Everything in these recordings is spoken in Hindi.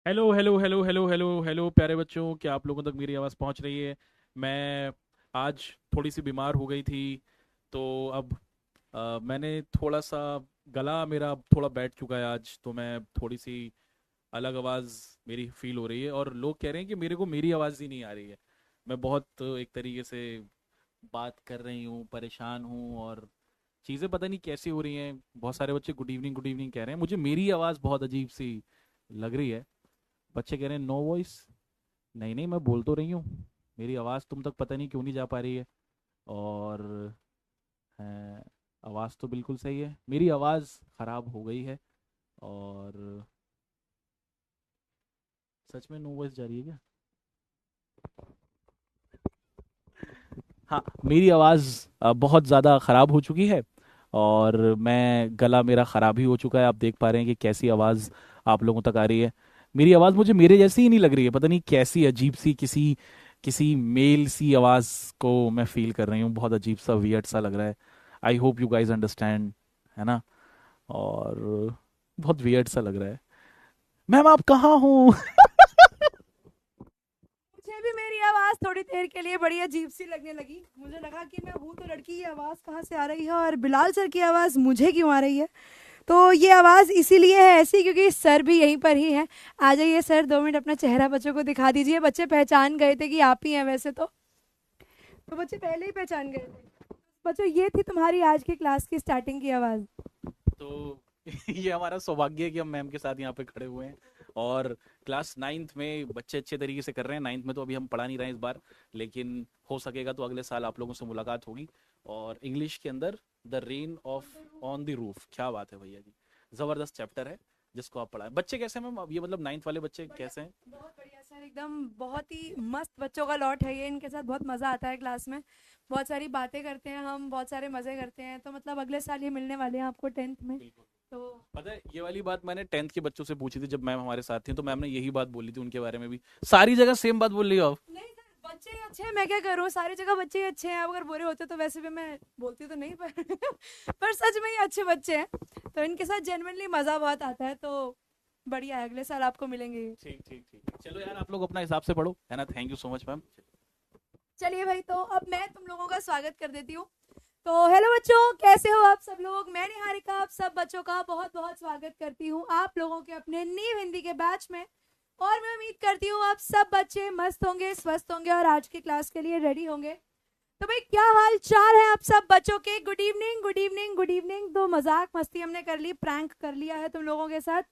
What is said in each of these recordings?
Hello hello hello hello hello hello प्यारे बच्चों, क्या आप लोगों तक मेरी आवाज़ पहुंच रही है? मैं आज थोड़ी सी बीमार हो गई थी, तो अब मैंने थोड़ा सा गला मेरा अब थोड़ा बैठ चुका है आज, तो मैं थोड़ी सी अलग आवाज़ मेरी फील हो रही है और लोग कह रहे हैं कि मेरे को मेरी आवाज़ ही नहीं आ रही है। मैं बहुत एक तरीके से बात कर रही हूँ, परेशान हूँ और चीज़ें पता नहीं कैसी हो रही हैं। बहुत सारे बच्चे गुड इवनिंग कह रहे हैं, मुझे मेरी आवाज़ बहुत अजीब सी लग रही है। बच्चे कह रहे हैं नो वॉइस। नहीं नहीं, मैं बोल तो रही हूँ, मेरी आवाज़ तुम तक पता नहीं क्यों नहीं जा पा रही है। और अ, आवाज़ तो बिल्कुल सही है, मेरी आवाज़ ख़राब हो गई है। और सच में नो वॉइस जा रही है क्या? हाँ, मेरी आवाज़ बहुत ज़्यादा ख़राब हो चुकी है और मैं गला मेरा ख़राब ही हो चुका है। आप देख पा रहे हैं कि कैसी आवाज़ आप लोगों तक आ रही है। मेरी आवाज़ मुझे मेरे जैसी ही नहीं लग रही है, पता नहीं कैसी अजीब सी किसी किसी मेल सी आवाज़ को मैं फील कर रही हूँ। बहुत अजीब सा वियर्ड सा लग रहा है। I hope you guys understand, है ना? और बहुत वियर्ड सा लग रहा है। मैम आप कहाँ हूँ? मुझे भी मेरी आवाज थोड़ी देर के लिए बड़ी अजीब सी लगने लगी। मुझे लगा कि मैं हूँ तो लड़की, की आवाज कहाँ से आ रही है और बिलाल सर की आवाज मुझे क्यों आ रही है। तो ये आवाज इसीलिए है ऐसी क्योंकि सर भी यहीं पर ही है। आ जाइए सर, 2 मिनट अपना चेहरा बच्चों को दिखा दीजिए। बच्चे पहचान गए थे कि आप ही हैं वैसे तो बच्चे पहले ही पहचान गए थे। बच्चों, ये थी तुम्हारी आज की क्लास की स्टार्टिंग की आवाज। तो ये हमारा सौभाग्य है कि हम मैम के साथ यहाँ पे खड़े हुए हैं। और क्लास नाइन्थ में बच्चे अच्छे तरीके से कर रहे हैं। नाइन्थ में तो अभी हम पढ़ा नहीं रहे हैं इस बार, लेकिन हो सकेगा तो अगले साल आप लोगों से मुलाकात होगी। और इंग्लिश के अंदर the rain of on the roof, क्या बात है भैया जी! जबरदस्त चैप्टर है जिसको आप पढ़ाएं। बच्चे कैसे हैं मैम? अब ये मतलब नाइन्थ वाले बच्चे बढ़िया, कैसे हैं? बहुत बढ़िया सर, एकदम बहुत ही मस्त बच्चों का लॉट है ये। इनके साथ बहुत मज़ा आता है क्लास में। बहुत सारी बातें करते हैं हम, बहुत सारे मज़े करते हैं। तो मतलब अगले साल ये मिलने वाले हैं आपको 10th में। बिल्कुल। तो पता है, ये वाली बात मैंने टेंथ के बच्चों से पूछी थी जब मैम हमारे साथ थी, तो मैम ने यही बात बोली थी उनके बारे में भी। सारी जगह सेम बात बोल रही हो आप। नहीं सर, बच्चे ही अच्छे हैं, मैं क्या करूँ, सारी जगह बच्चे ही अच्छे हैं। अब अगर बुरे होते तो वैसे भी मैं बोलती तो नहीं, पर पर सच में ही अच्छे बच्चे हैं। तो इनके साथ जेनवनली मज़ा बहुत आता है। तो बढ़िया है, अगले साल आपको मिलेंगे ये। ठीक ठीक ठीक, चलो यार आप लोग अपना हिसाब से पढ़ो, है ना? Thank you so much ma'am. चलिए भाई, तो अब मैं तुम लोगों का स्वागत कर देती हूँ। तो हेलो बच्चों, कैसे हो आप सब लोग? मैं निहारिका आप सब बच्चों का बहुत बहुत स्वागत करती हूँ आप लोगों के अपने नीव हिंदी के बैच में। और मैं उम्मीद करती हूँ आप सब बच्चे मस्त होंगे, स्वस्थ होंगे और आज की क्लास के लिए रेडी होंगे। तो भाई, क्या हाल चाल है आप सब बच्चों के? Good evening, good evening, good evening. तो मजाक मस्ती हमने कर ली, प्रैंक कर लिया है तुम लोगों के साथ।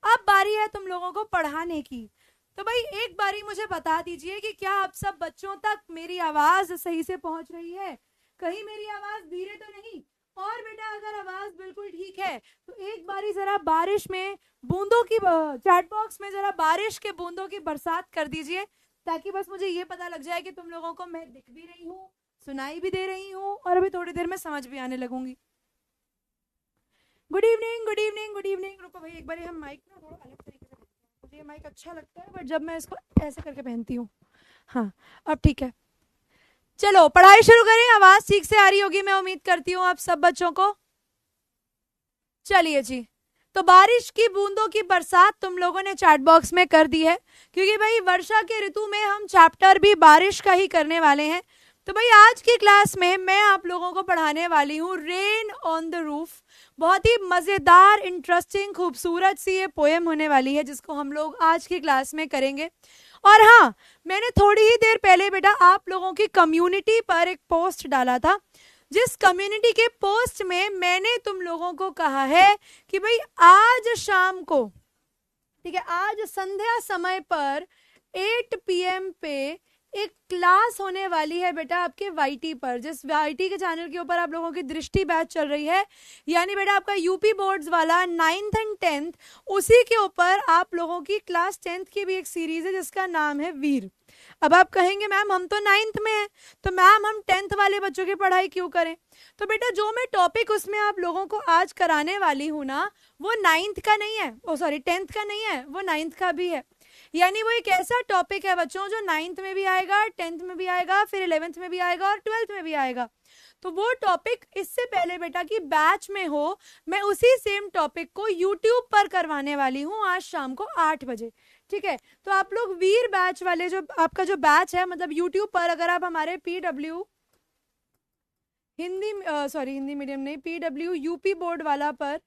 अब बारी है तुम लोगों को पढ़ाने की। तो भाई, एक बारी मुझे बता दीजिए कि क्या आप सब बच्चों तक मेरी आवाज सही से पहुंच रही है? कहीं मेरी आवाज धीरे तो नहीं? और बेटा, अगर आवाज बिल्कुल ठीक है तो एक बारी जरा बारिश में बूंदों की चैट बॉक्स में जरा बारिश के बूंदों की बरसात कर दीजिए, ताकि बस मुझे ये पता लग जाए कि तुम लोगों को मैं दिख भी रही हूँ, सुनाई भी दे रही हूँ और अभी थोड़ी देर में समझ भी आने लगूंगी। Good evening, good evening, good evening. रुको भाई, एक बार हम माइक ना थोड़ा अलग तरीके से पहनते हैं। मुझे ये माइक अच्छा लगता है, बट जब मैं इसको ऐसे करके पहनती हूँ। हाँ, अब ठीक है। चलो पढ़ाई शुरू करें। आवाज ठीक से आ रही होगी, मैं उम्मीद करती हूँ आप सब बच्चों को। चलिए जी। तो बारिश की बूंदों की बरसात तुम लोगों ने चैट बॉक्स में कर दी है, क्योंकि भाई वर्षा के ऋतु में हम चैप्टर भी बारिश का ही करने वाले हैं। तो भाई, आज की क्लास में मैं आप लोगों को पढ़ाने वाली हूँ रेन ऑन द रूफ। बहुत ही मजेदार, इंटरेस्टिंग, खूबसूरत सी ये पोएम होने वाली है जिसको हम लोग आज की क्लास में करेंगे। और हाँ, मैंने थोड़ी ही देर पहले बेटा आप लोगों की कम्युनिटी पर एक पोस्ट डाला था, जिस कम्युनिटी के पोस्ट में मैंने तुम लोगों को कहा है कि भाई आज शाम को, ठीक है, आज संध्या समय पर 8 PM पे एक क्लास होने वाली है बेटा आपके वाईटी पर। जिस वाईटी के चैनल के ऊपर आप लोगों की दृष्टि बैच चल रही है, यानी बेटा आपका यूपी बोर्ड्स वाला 9th एंड 10th, उसी के ऊपर आप लोगों की क्लास 10th की भी एक सीरीज है जिसका नाम है वीर। अब आप कहेंगे मैम हम तो 9th में हैं, तो मैम हम 10th वाले बच्चों की पढ़ाई क्यों करें? तो बेटा, जो मैं टॉपिक उसमें आप लोगों को आज कराने वाली हूँ ना, वो 9th का नहीं है, ओ सॉरी 10th का नहीं है, वो 9th का भी है। यानी वो एक ऐसा टॉपिक है बच्चों जो 9th में भी आएगा, 10th में भी आएगा, फिर 11th में भी आएगा और 12th में भी आएगा। तो वो टॉपिक इससे पहले बेटा कि बैच में हो, मैं उसी सेम टॉपिक को यूट्यूब पर करवाने वाली हूँ आज शाम को 8 बजे। ठीक है, तो आप लोग वीर बैच वाले जो आपका जो बैच है, मतलब यूट्यूब पर अगर आप हमारे PW Hindi sorry Hindi medium नहीं, PW यूपी बोर्ड वाला पर,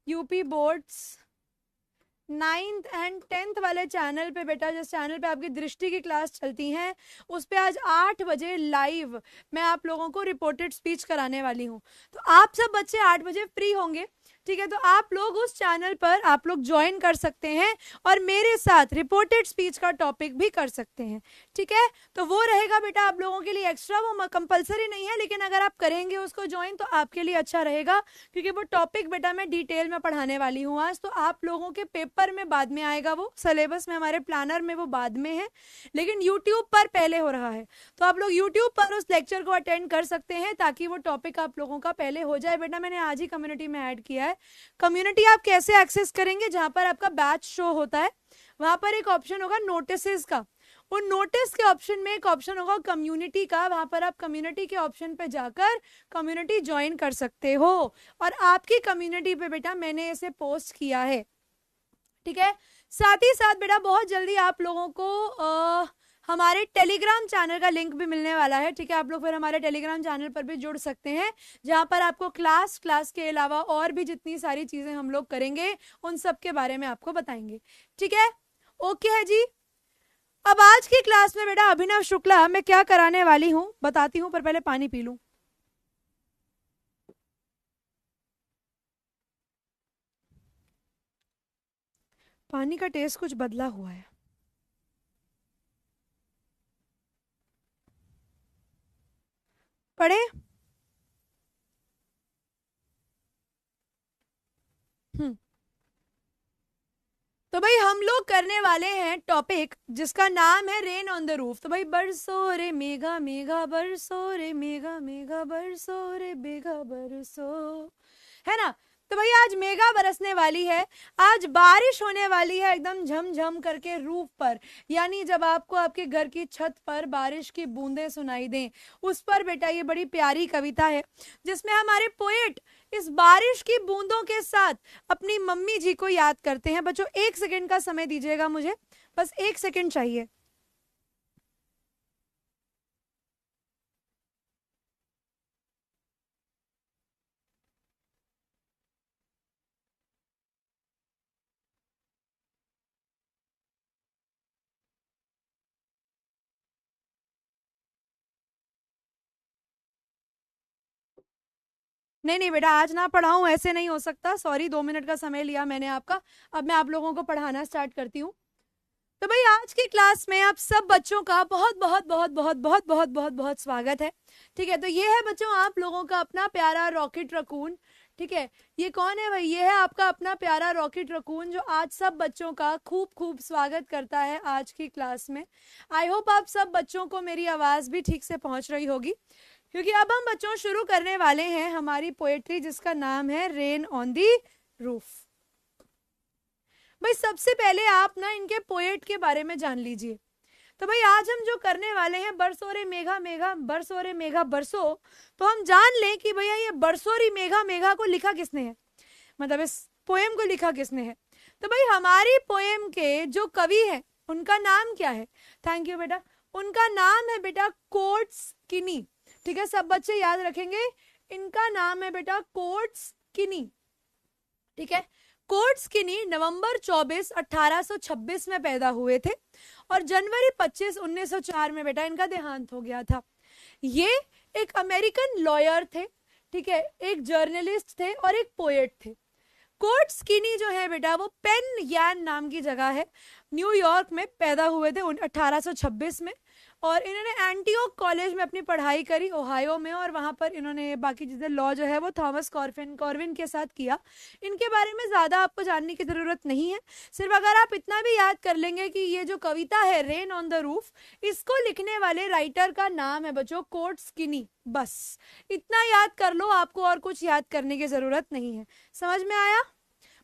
UP boards 9th and 10th वाले चैनल पे बेटा, जिस चैनल पे आपकी दृष्टि की क्लास चलती हैं, उस पे आज 8 बजे लाइव मैं आप लोगों को रिपोर्टेड स्पीच कराने वाली हूँ। तो आप सब बच्चे 8 बजे फ्री होंगे, ठीक है, तो आप लोग उस चैनल पर आप लोग ज्वाइन कर सकते हैं और मेरे साथ रिपोर्टेड स्पीच का टॉपिक भी कर सकते हैं, ठीक है। तो वो रहेगा बेटा आप लोगों के लिए एक्स्ट्रा, वो कंपलसरी नहीं है, लेकिन अगर आप करेंगे उसको ज्वाइन तो आपके लिए अच्छा रहेगा, क्योंकि वो टॉपिक बेटा मैं डिटेल में पढ़ाने वाली हूँ आज। तो आप लोगों के पेपर में बाद में आएगा, वो सिलेबस में हमारे प्लानर में वो बाद में है, लेकिन यूट्यूब पर पहले हो रहा है, तो आप लोग यूट्यूब पर उस लेक्चर को अटेंड कर सकते हैं ताकि वो टॉपिक आप लोगों का पहले हो जाए। बेटा मैंने आज ही कम्युनिटी में ऐड किया है। कम्युनिटी आप कैसे एक्सेस करेंगे, जहां पर आपका बैच शो होता है वहां पर एक ऑप्शन होगा नोटिसेस का, उन नोटिस के ऑप्शन में एक ऑप्शन होगा कम्युनिटी का, वहां पर आप कम्युनिटी के ऑप्शन पे जाकर कम्युनिटी ज्वाइन कर सकते हो। और आपकी कम्युनिटी पे बेटा मैंने इसे पोस्ट किया है, ठीक है। साथ ही साथ बेटा बहुत जल्दी आप लोगों को हमारे टेलीग्राम चैनल का लिंक भी मिलने वाला है, ठीक है। आप लोग फिर हमारे टेलीग्राम चैनल पर भी जुड़ सकते हैं, जहां पर आपको क्लास के अलावा और भी जितनी सारी चीजें हम लोग करेंगे उन सब के बारे में आपको बताएंगे, ठीक है। ओके है जी। अब आज की क्लास में बेटा अभिनव शुक्ला मैं क्या कराने वाली हूं बताती हूं, पर पहले पानी पी लूं। पानी का टेस्ट कुछ बदला हुआ है। पढ़े? तो भाई हम लोग करने वाले हैं टॉपिक जिसका नाम है रेन ऑन द रूफ। तो भाई बरसो रे मेघा मेघा बरसो रे मेघा मेघा बरसो रे मेघा बरसो, है ना। तो भाई आज मेघा बरसने वाली है, आज बारिश होने वाली है एकदम झमझम करके रूफ पर, यानी जब आपको आपके घर की छत पर बारिश की बूंदें सुनाई दें, उस पर बेटा ये बड़ी प्यारी कविता है जिसमें हमारे पोएट इस बारिश की बूंदों के साथ अपनी मम्मी जी को याद करते हैं। बच्चों 1 सेकेंड का समय दीजिएगा मुझे, बस 1 सेकेंड चाहिए। नहीं नहीं बेटा आज ना पढ़ाऊं, ऐसे नहीं हो सकता, सॉरी 2 मिनट का समय लिया मैंने आपका। अब मैं आप लोगों को पढ़ाना स्टार्ट करती हूँ। तो भाई आज की क्लास में आप सब बच्चों का बहुत बहुत बहुत बहुत बहुत बहुत बहुत बहुत स्वागत है, ठीक है। तो ये है बच्चों आप लोगों का अपना प्यारा रॉकेट रकून, ठीक है। ये कौन है भाई? ये है आपका अपना प्यारा रॉकेट रकून जो आज सब बच्चों का खूब खूब स्वागत करता है आज की क्लास में। आई होप आप सब बच्चों को मेरी आवाज भी ठीक से पहुंच रही होगी, क्योंकि अब हम बच्चों शुरू करने वाले हैं हमारी पोएट्री जिसका नाम है रेन ऑन दी रूफ। भाई सबसे पहले आप ना इनके पोएट के बारे में जान लीजिए। तो भाई आज हम जो करने वाले हैं बरसो रे मेघा मेघा बरसो रे मेघा बरसो, तो हम जान लें कि भैया ये बरसो री मेघा मेघा को लिखा किसने है, मतलब इस पोएम को लिखा किसने है। तो भाई हमारी पोएम के जो कवि है उनका नाम क्या है? थैंक यू बेटा। उनका नाम है बेटा कोर्ट्सकिनी, ठीक है। सब बच्चे याद रखेंगे, इनका नाम है बेटा कोर्ट्सकिनी, ठीक है। कोर्ट्सकिनी नवंबर 24 1826 में पैदा हुए थे और जनवरी 25 1904 में बेटा इनका देहांत हो गया था। ये एक अमेरिकन लॉयर थे, ठीक है, एक जर्नलिस्ट थे और एक पोएट थे। कोर्ट्सकिनी जो है बेटा वो पेन यान नाम की जगह है, न्यूयॉर्क में पैदा हुए थे 1826 में, और इन्होंने एंटीओक कॉलेज में अपनी पढ़ाई करी ओहायो में, और वहां पर इन्होंने बाकी चीजें लॉ जो है वो थॉमस कॉर्विन के साथ किया। इनके बारे में ज्यादा आपको जानने की जरूरत नहीं है, सिर्फ अगर आप इतना भी याद कर लेंगे कि ये जो कविता है रेन ऑन द रूफ, इसको लिखने वाले राइटर का नाम है बच्चों कोर्ट्सकिनी, बस इतना याद कर लो, आपको और कुछ याद करने की जरूरत नहीं है। समझ में आया?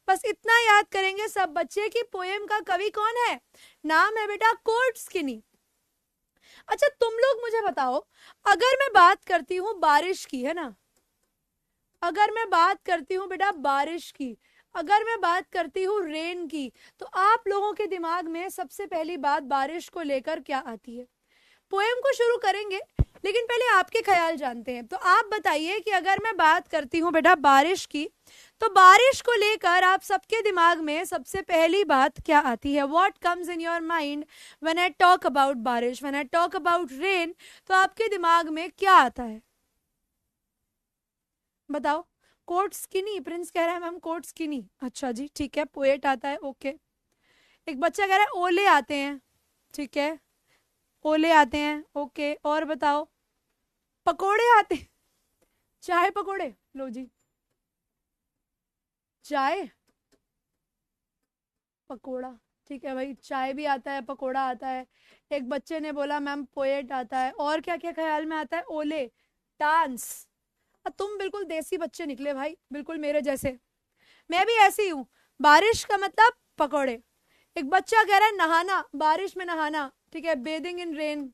बस इतना याद करेंगे सब बच्चे की पोएम का कवि कौन है, नाम है बेटा कोर्ट्सकिनी। अच्छा तुम लोग मुझे बताओ, अगर मैं बात करती हूँ बारिश की, है ना, अगर मैं बात करती हूँ बेटा बारिश की, अगर मैं बात करती हूँ रेन की, तो आप लोगों के दिमाग में सबसे पहली बात बारिश को लेकर क्या आती है? पोएम को शुरू करेंगे, लेकिन पहले आपके ख्याल जानते हैं। तो आप बताइए कि अगर मैं बात करती हूँ बेटा बारिश की, तो बारिश को लेकर आप सबके दिमाग में सबसे पहली बात क्या आती है? What comes in your mind when I talk about baarish, when I talk about rain? तो आपके दिमाग में क्या आता है? बताओ। कोट स्किनी, प्रिंस कह रहा है मैम कोट स्किनी। अच्छा जी ठीक है। पोएट आता है, ओके। एक बच्चा कह रहा है ओले आते हैं, ठीक है, ओले आते हैं, ओके। और बताओ। पकोड़े आते हैं, चाय पकोड़े, लो जी, चाय पकोड़ा, ठीक है भाई, चाय भी आता है, पकोड़ा आता है। एक बच्चे ने बोला मैम पोएट आता है। और क्या क्या ख्याल में आता है? ओले, डांस। तुम बिल्कुल देसी बच्चे निकले भाई, बिल्कुल मेरे जैसे। मैं भी ऐसी हूँ। बारिश का मतलब पकोड़े। एक बच्चा कह रहा है नहाना, बारिश में नहाना, ठीक है, बेदिंग इन रेन,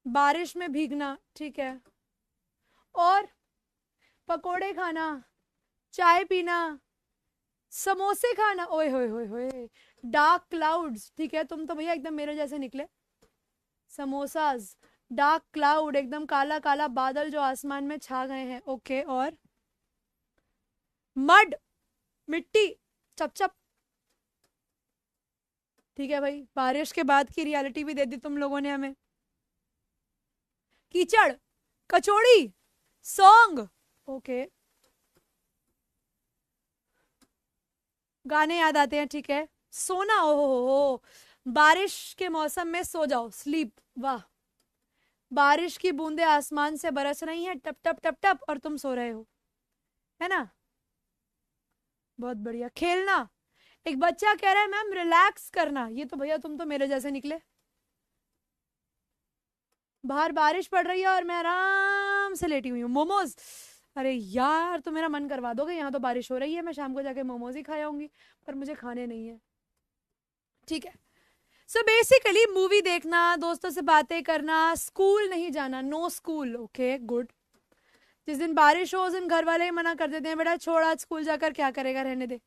बारिश में भीगना, ठीक है। और पकोड़े खाना, चाय पीना, समोसे खाना, ओए होए होए होए, डार्क क्लाउड्स, ठीक है, तुम तो भैया एकदम मेरे जैसे निकले। समोसाज, डार्क क्लाउड, एकदम काला काला बादल जो आसमान में छा गए हैं, ओके। और मड, मिट्टी, चपचप, ठीक है भाई, बारिश के बाद की रियलिटी भी दे दी तुम लोगों ने हमें। कीचड़, कचौड़ी, सॉन्ग, ओके, गाने याद आते हैं, ठीक है। सोना, हो, बारिश के मौसम में सो जाओ, स्लीप, वाह। बारिश की बूंदें आसमान से बरस रही हैं, टप टप टप टप, और तुम सो रहे हो, है ना? बहुत बढ़िया। खेलना, एक बच्चा कह रहा है मैम रिलैक्स करना, ये तो भैया तुम तो मेरे जैसे निकले। बाहर बारिश पड़ रही है और मैं आराम से लेटी हुई हूँ। मोमोज, अरे यार तो मेरा मन करवा दोगे, यहाँ तो बारिश हो रही है, मैं शाम को जाके मोमोज ही खाया आऊंगी, पर मुझे खाने नहीं है, ठीक है। सो बेसिकली मूवी देखना, दोस्तों से बातें करना, स्कूल नहीं जाना, नो स्कूल, ओके गुड। जिस दिन बारिश हो उस दिन घर वाले ही मना कर देते हैं, बेटा छोड़ आज स्कूल जाकर क्या करेगा, रहने दे।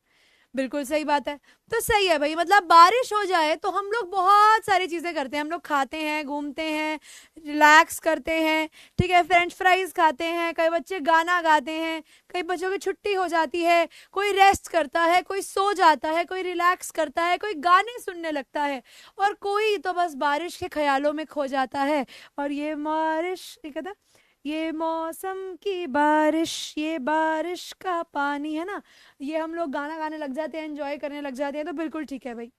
बिल्कुल सही बात है। तो सही है भाई, मतलब बारिश हो जाए तो हम लोग बहुत सारी चीजें करते हैं। हम लोग खाते हैं, घूमते हैं, रिलैक्स करते हैं, ठीक है, फ्रेंच फ्राइज खाते हैं, कई बच्चे गाना गाते हैं, कई बच्चों की छुट्टी हो जाती है, कोई रेस्ट करता है, कोई सो जाता है, कोई रिलैक्स करता है, कोई गाने सुनने लगता है, और कोई तो बस बारिश के ख्यालों में खो जाता है। और ये बारिश, ठीक है ना, ये मौसम की बारिश, ये बारिश का पानी, है ना, ये हम लोग गाना गाने लग जाते हैं, एंजॉय करने लग जाते हैं। तो बिल्कुल ठीक है भाई।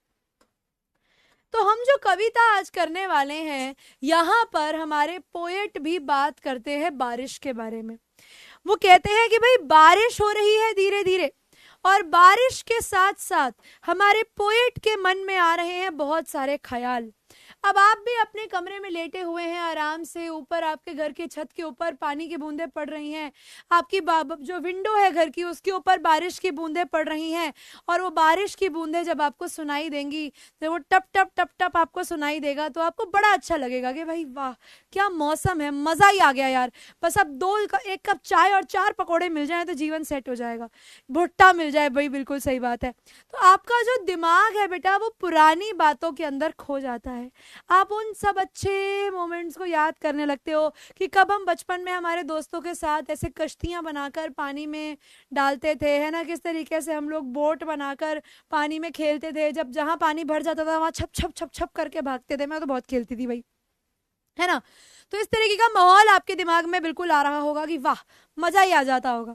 तो हम जो कविता आज करने वाले हैं, यहाँ पर हमारे पोएट भी बात करते हैं बारिश के बारे में। वो कहते हैं कि भाई बारिश हो रही है धीरे धीरे, और बारिश के साथ साथ हमारे पोएट के मन में आ रहे हैं बहुत सारे ख्याल। अब आप भी अपने कमरे में लेटे हुए हैं आराम से, ऊपर आपके घर की छत के ऊपर पानी की बूंदें पड़ रही हैं, आपकी जो विंडो है घर की उसके ऊपर बारिश की बूंदें पड़ रही हैं, और वो बारिश की बूंदें जब आपको सुनाई देंगी, जब वो टप टप टप टप आपको सुनाई देगा, तो आपको बड़ा अच्छा लगेगा कि भाई वाह क्या मौसम है, मजा ही आ गया यार। बस अब एक कप चाय और 4 पकौड़े मिल जाए तो जीवन सेट हो जाएगा, भुट्टा मिल जाए भाई, बिल्कुल सही बात है। तो आपका जो दिमाग है बेटा वो पुरानी बातों के अंदर खो जाता है। आप उन सब अच्छे मोमेंट्स को याद करने लगते हो कि कब हम बचपन में हमारे दोस्तों के साथ ऐसे कश्तियां बनाकर पानी में डालते थे, है ना, किस तरीके से हम लोग बोट बनाकर पानी में खेलते थे, जब जहां पानी भर जाता था वहां छप छप छप छप करके भागते थे। मैं तो बहुत खेलती थी भाई, है ना। तो इस तरीके का माहौल आपके दिमाग में बिल्कुल आ रहा होगा कि वाह मजा ही आ जाता होगा।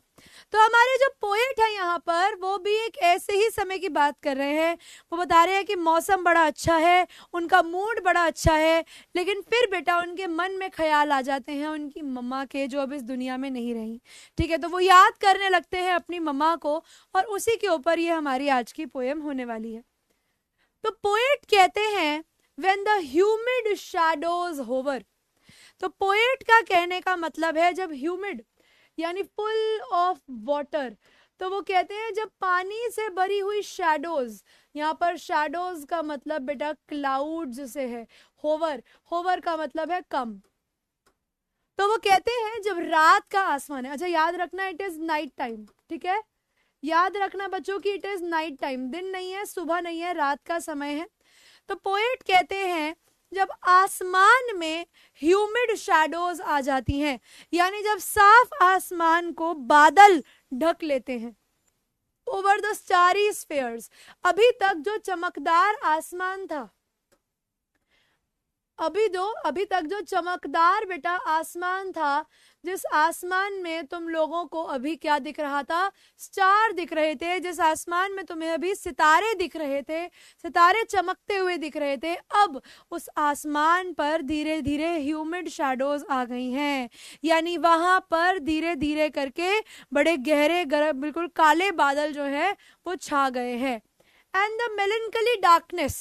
तो हमारे जो पोएट है यहाँ पर वो भी एक ऐसे ही समय की बात कर रहे हैं। वो बता रहे हैं कि मौसम बड़ा अच्छा है, उनका मूड बड़ा अच्छा है, लेकिन फिर बेटा उनके मन में ख्याल आ जाते हैं उनकी मम्मा के, जो अब इस दुनिया में नहीं रही, ठीक है। तो वो याद करने लगते हैं अपनी मम्मा को, और उसी के ऊपर ये हमारी आज की पोएम होने वाली है। तो पोएट कहते हैं when the humid shadows hover. तो पोएट का कहने का मतलब है जब ह्यूमिड यानी फुल ऑफ वाटर, तो वो कहते हैं जब पानी से भरी हुई शैडोज, यहाँ पर शैडोज का मतलब बेटा क्लाउड्स से है, होवर, होवर का मतलब है कम। तो वो कहते हैं जब रात का आसमान है, अच्छा याद रखना इट इज नाइट टाइम, ठीक है, याद रखना बच्चों की इट इज नाइट टाइम, दिन नहीं है, सुबह नहीं है, रात का समय है। तो पोएट कहते हैं जब आसमान में ह्यूमिड शैडोज आ जाती हैं, यानी जब साफ आसमान को बादल ढक लेते हैं, ओवर द स्टारी स्फीयर्स, अभी तक जो चमकदार आसमान था, अभी तक जो चमकदार बेटा आसमान था, जिस आसमान में तुम लोगों को अभी क्या दिख रहा था, स्टार दिख रहे थे, जिस आसमान में तुम्हें अभी सितारे दिख रहे थे, सितारे चमकते हुए दिख रहे थे, अब उस आसमान पर धीरे धीरे ह्यूमिड शैडोज आ गई हैं, यानी वहां पर धीरे धीरे करके बड़े गहरे बिल्कुल काले बादल जो है वो छा गए हैं। एंड द मेलनकली डार्कनेस,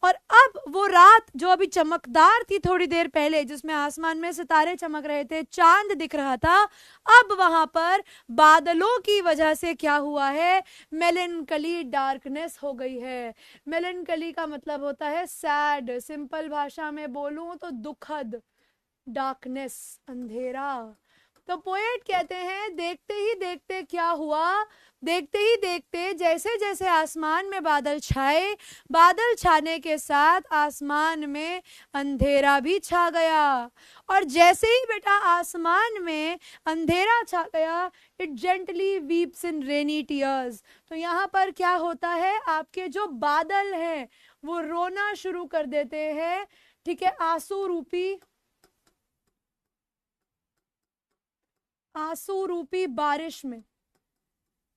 और अब वो रात जो अभी चमकदार थी थोड़ी देर पहले, जिसमें आसमान में सितारे चमक रहे थे, चांद दिख रहा था, अब वहां पर बादलों की वजह से क्या हुआ है, मेलनकली डार्कनेस हो गई है। मेलनकली का मतलब होता है सैड, सिंपल भाषा में बोलूं तो दुखद, डार्कनेस अंधेरा। तो पोएट कहते हैं देखते ही देखते क्या हुआ, देखते ही देखते जैसे जैसे आसमान में बादल छाए, बादल छाने के साथ आसमान में अंधेरा भी छा गया, और जैसे ही बेटा आसमान में अंधेरा छा गया, it gently weeps in rainy tears. तो यहाँ पर क्या होता है, आपके जो बादल हैं वो रोना शुरू कर देते हैं, ठीक है, आंसू रूपी बारिश में।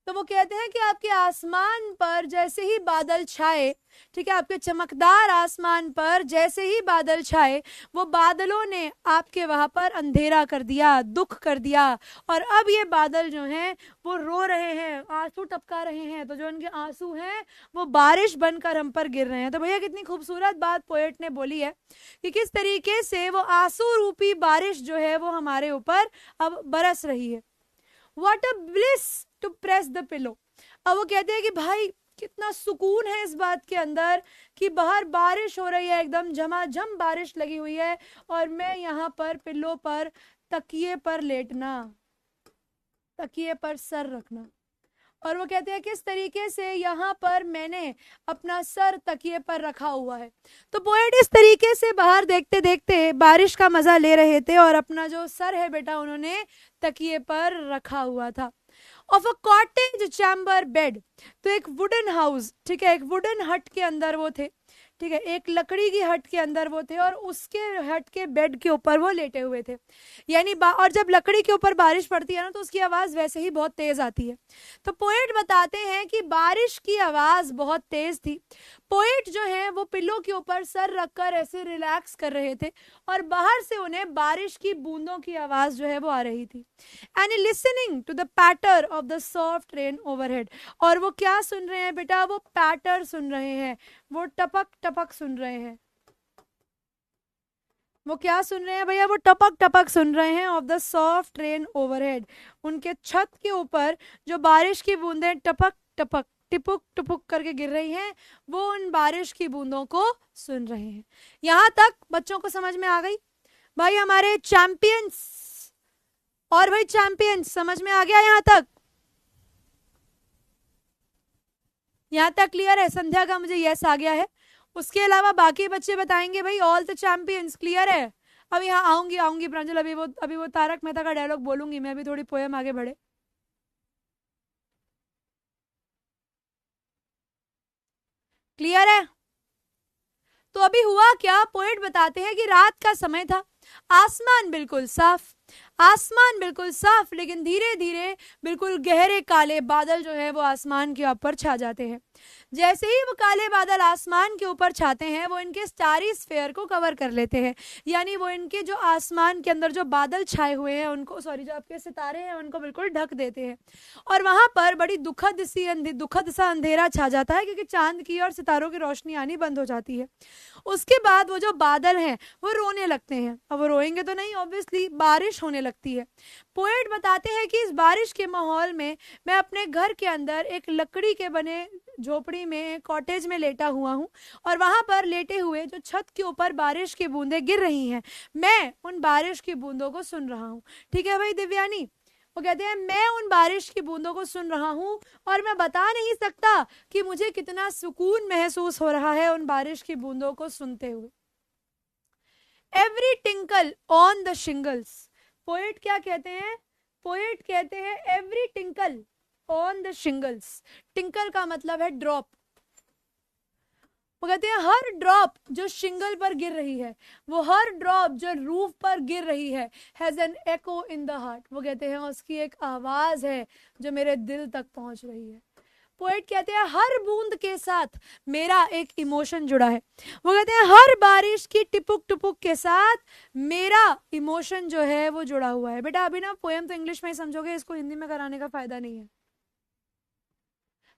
तो वो कहते हैं कि आपके आसमान पर जैसे ही बादल छाए, ठीक है, आपके चमकदार आसमान पर जैसे ही बादल छाए, वो बादलों ने आपके वहां पर अंधेरा कर दिया, दुख कर दिया, और अब ये बादल जो हैं वो रो रहे हैं, आंसू टपका रहे हैं, तो जो उनके आंसू हैं वो बारिश बनकर हम पर गिर रहे हैं। तो भैया कितनी खूबसूरत बात पोएट ने बोली है कि किस तरीके से वो आंसू रूपी बारिश जो है वो हमारे ऊपर अब बरस रही है। What a bliss to press the pillow। अब वो कहते हैं कि भाई कितना सुकून है इस बात के अंदर कि बाहर बारिश हो रही है, एकदम झमाझम बारिश लगी हुई है, और मैं यहाँ पर पिल्लो पर, तकिए पर लेटना, तकिए पर सर रखना। और वो कहते हैं किस तरीके से यहाँ पर मैंने अपना सर तकिए पर रखा हुआ है। तो पोएट इस तरीके से बाहर देखते देखते बारिश का मजा ले रहे थे, और अपना जो सर है बेटा उन्होंने तकिए पर रखा हुआ था। Of a cottage chamber bed, तो एक वुडन हाउस, ठीक है, एक वुडन हट के अंदर वो थे, ठीक है, एक लकड़ी की हट के अंदर वो थे, और उसके हट के बेड के ऊपर वो लेटे हुए थे, यानी और जब लकड़ी के ऊपर बारिश पड़ती है ना तो उसकी आवाज वैसे ही बहुत तेज आती है। तो पोएट बताते हैं कि बारिश की आवाज बहुत तेज थी, पोएट जो है वो पिल्लो के ऊपर सर रखकर ऐसे रिलैक्स कर रहे थे, और बाहर से उन्हें बारिश की बूंदों की आवाज जो है वो आ रही थी। And listening to the patter of the soft rain overhead, और वो क्या सुन रहे हैं बेटा, वो पैटर सुन रहे हैं, वो टपक टपक सुन रहे हैं। वो क्या सुन रहे हैं भैया, वो टपक टपक सुन रहे हैं of the soft rain overhead. उनके छत के ऊपर जो बारिश की बूंदें टपक टपक टिपुक टुपुक करके गिर रही हैं, वो उन बारिश की बूंदों को सुन रहे हैं। यहां तक बच्चों को समझ में आ गई भाई हमारे चैंपियंस, और भाई चैंपियंस समझ में आ गया यहां तक, यहां तक क्लियर है? संध्या का मुझे यस आ गया है, उसके अलावा बाकी बच्चे बताएंगे भाई ऑल द चैंपियंस क्लियर है। अब यहाँ आऊंगी प्रांजल, अभी वो तारक मेहता का डायलॉग बोलूंगी मैं, अभी थोड़ी पोएम आगे बढ़े। क्लियर है? तो अभी हुआ क्या, पोएट बताते हैं कि रात का समय था, आसमान बिल्कुल साफ, आसमान बिल्कुल साफ, लेकिन धीरे धीरे बिल्कुल गहरे काले बादल जो है वो आसमान के ऊपर छा जाते हैं। जैसे ही वो काले बादल आसमान के ऊपर छाते हैं, वो इनके स्टारी स्फीयर को कवर कर लेते हैं, यानी वो इनके जो आसमान के अंदर जो बादल छाए हुए हैं उनको, जो आपके सितारे हैं उनको बिल्कुल ढक देते हैं, और वहां पर बड़ी दुखद सा अंधेरा छा जाता है, क्योंकि चांद की और सितारों की रोशनी आनी बंद हो जाती है। उसके बाद वो जो बादल हैं वो रोने लगते हैं, अब वो रोएंगे तो नहीं, ऑब्वियसली बारिश होने लगती है। पोएट बताते हैं कि इस बारिश के माहौल में मैं अपने घर के अंदर एक लकड़ी के बने झोपड़ी में, कॉटेज में लेटा हुआ हूँ, और वहां पर लेटे हुए जो छत के ऊपर बारिश की बूंदें गिर रही हैं, मैं उन बारिश की बूंदों को सुन रहा हूँ। ठीक है भाई दिव्यानी, वो कहते हैं मैं उन बारिश की बूंदों को सुन रहा हूं और मैं बता नहीं सकता कि मुझे कितना सुकून महसूस हो रहा है उन बारिश की बूंदों को सुनते हुए। Every tinkle on the shingles, poet क्या कहते हैं? पोएट कहते हैं every tinkle on the shingles. Tinkle का मतलब है ड्रॉप। वो कहते हैं हर ड्रॉप जो शिंगल पर गिर रही है, वो हर ड्रॉप जो रूफ पर गिर रही है, has an echo in the heart. वो कहते हैं उसकी एक आवाज है जो मेरे दिल तक पहुंच रही है। पोएट कहते हैं हर बूंद के साथ मेरा एक इमोशन जुड़ा है। वो कहते हैं हर बारिश की टिपुक टुपुक के साथ मेरा इमोशन जो है वो जुड़ा हुआ है। बेटा अभी ना पोएम तो इंग्लिश में ही समझोगे, इसको हिंदी में कराने का फायदा नहीं है।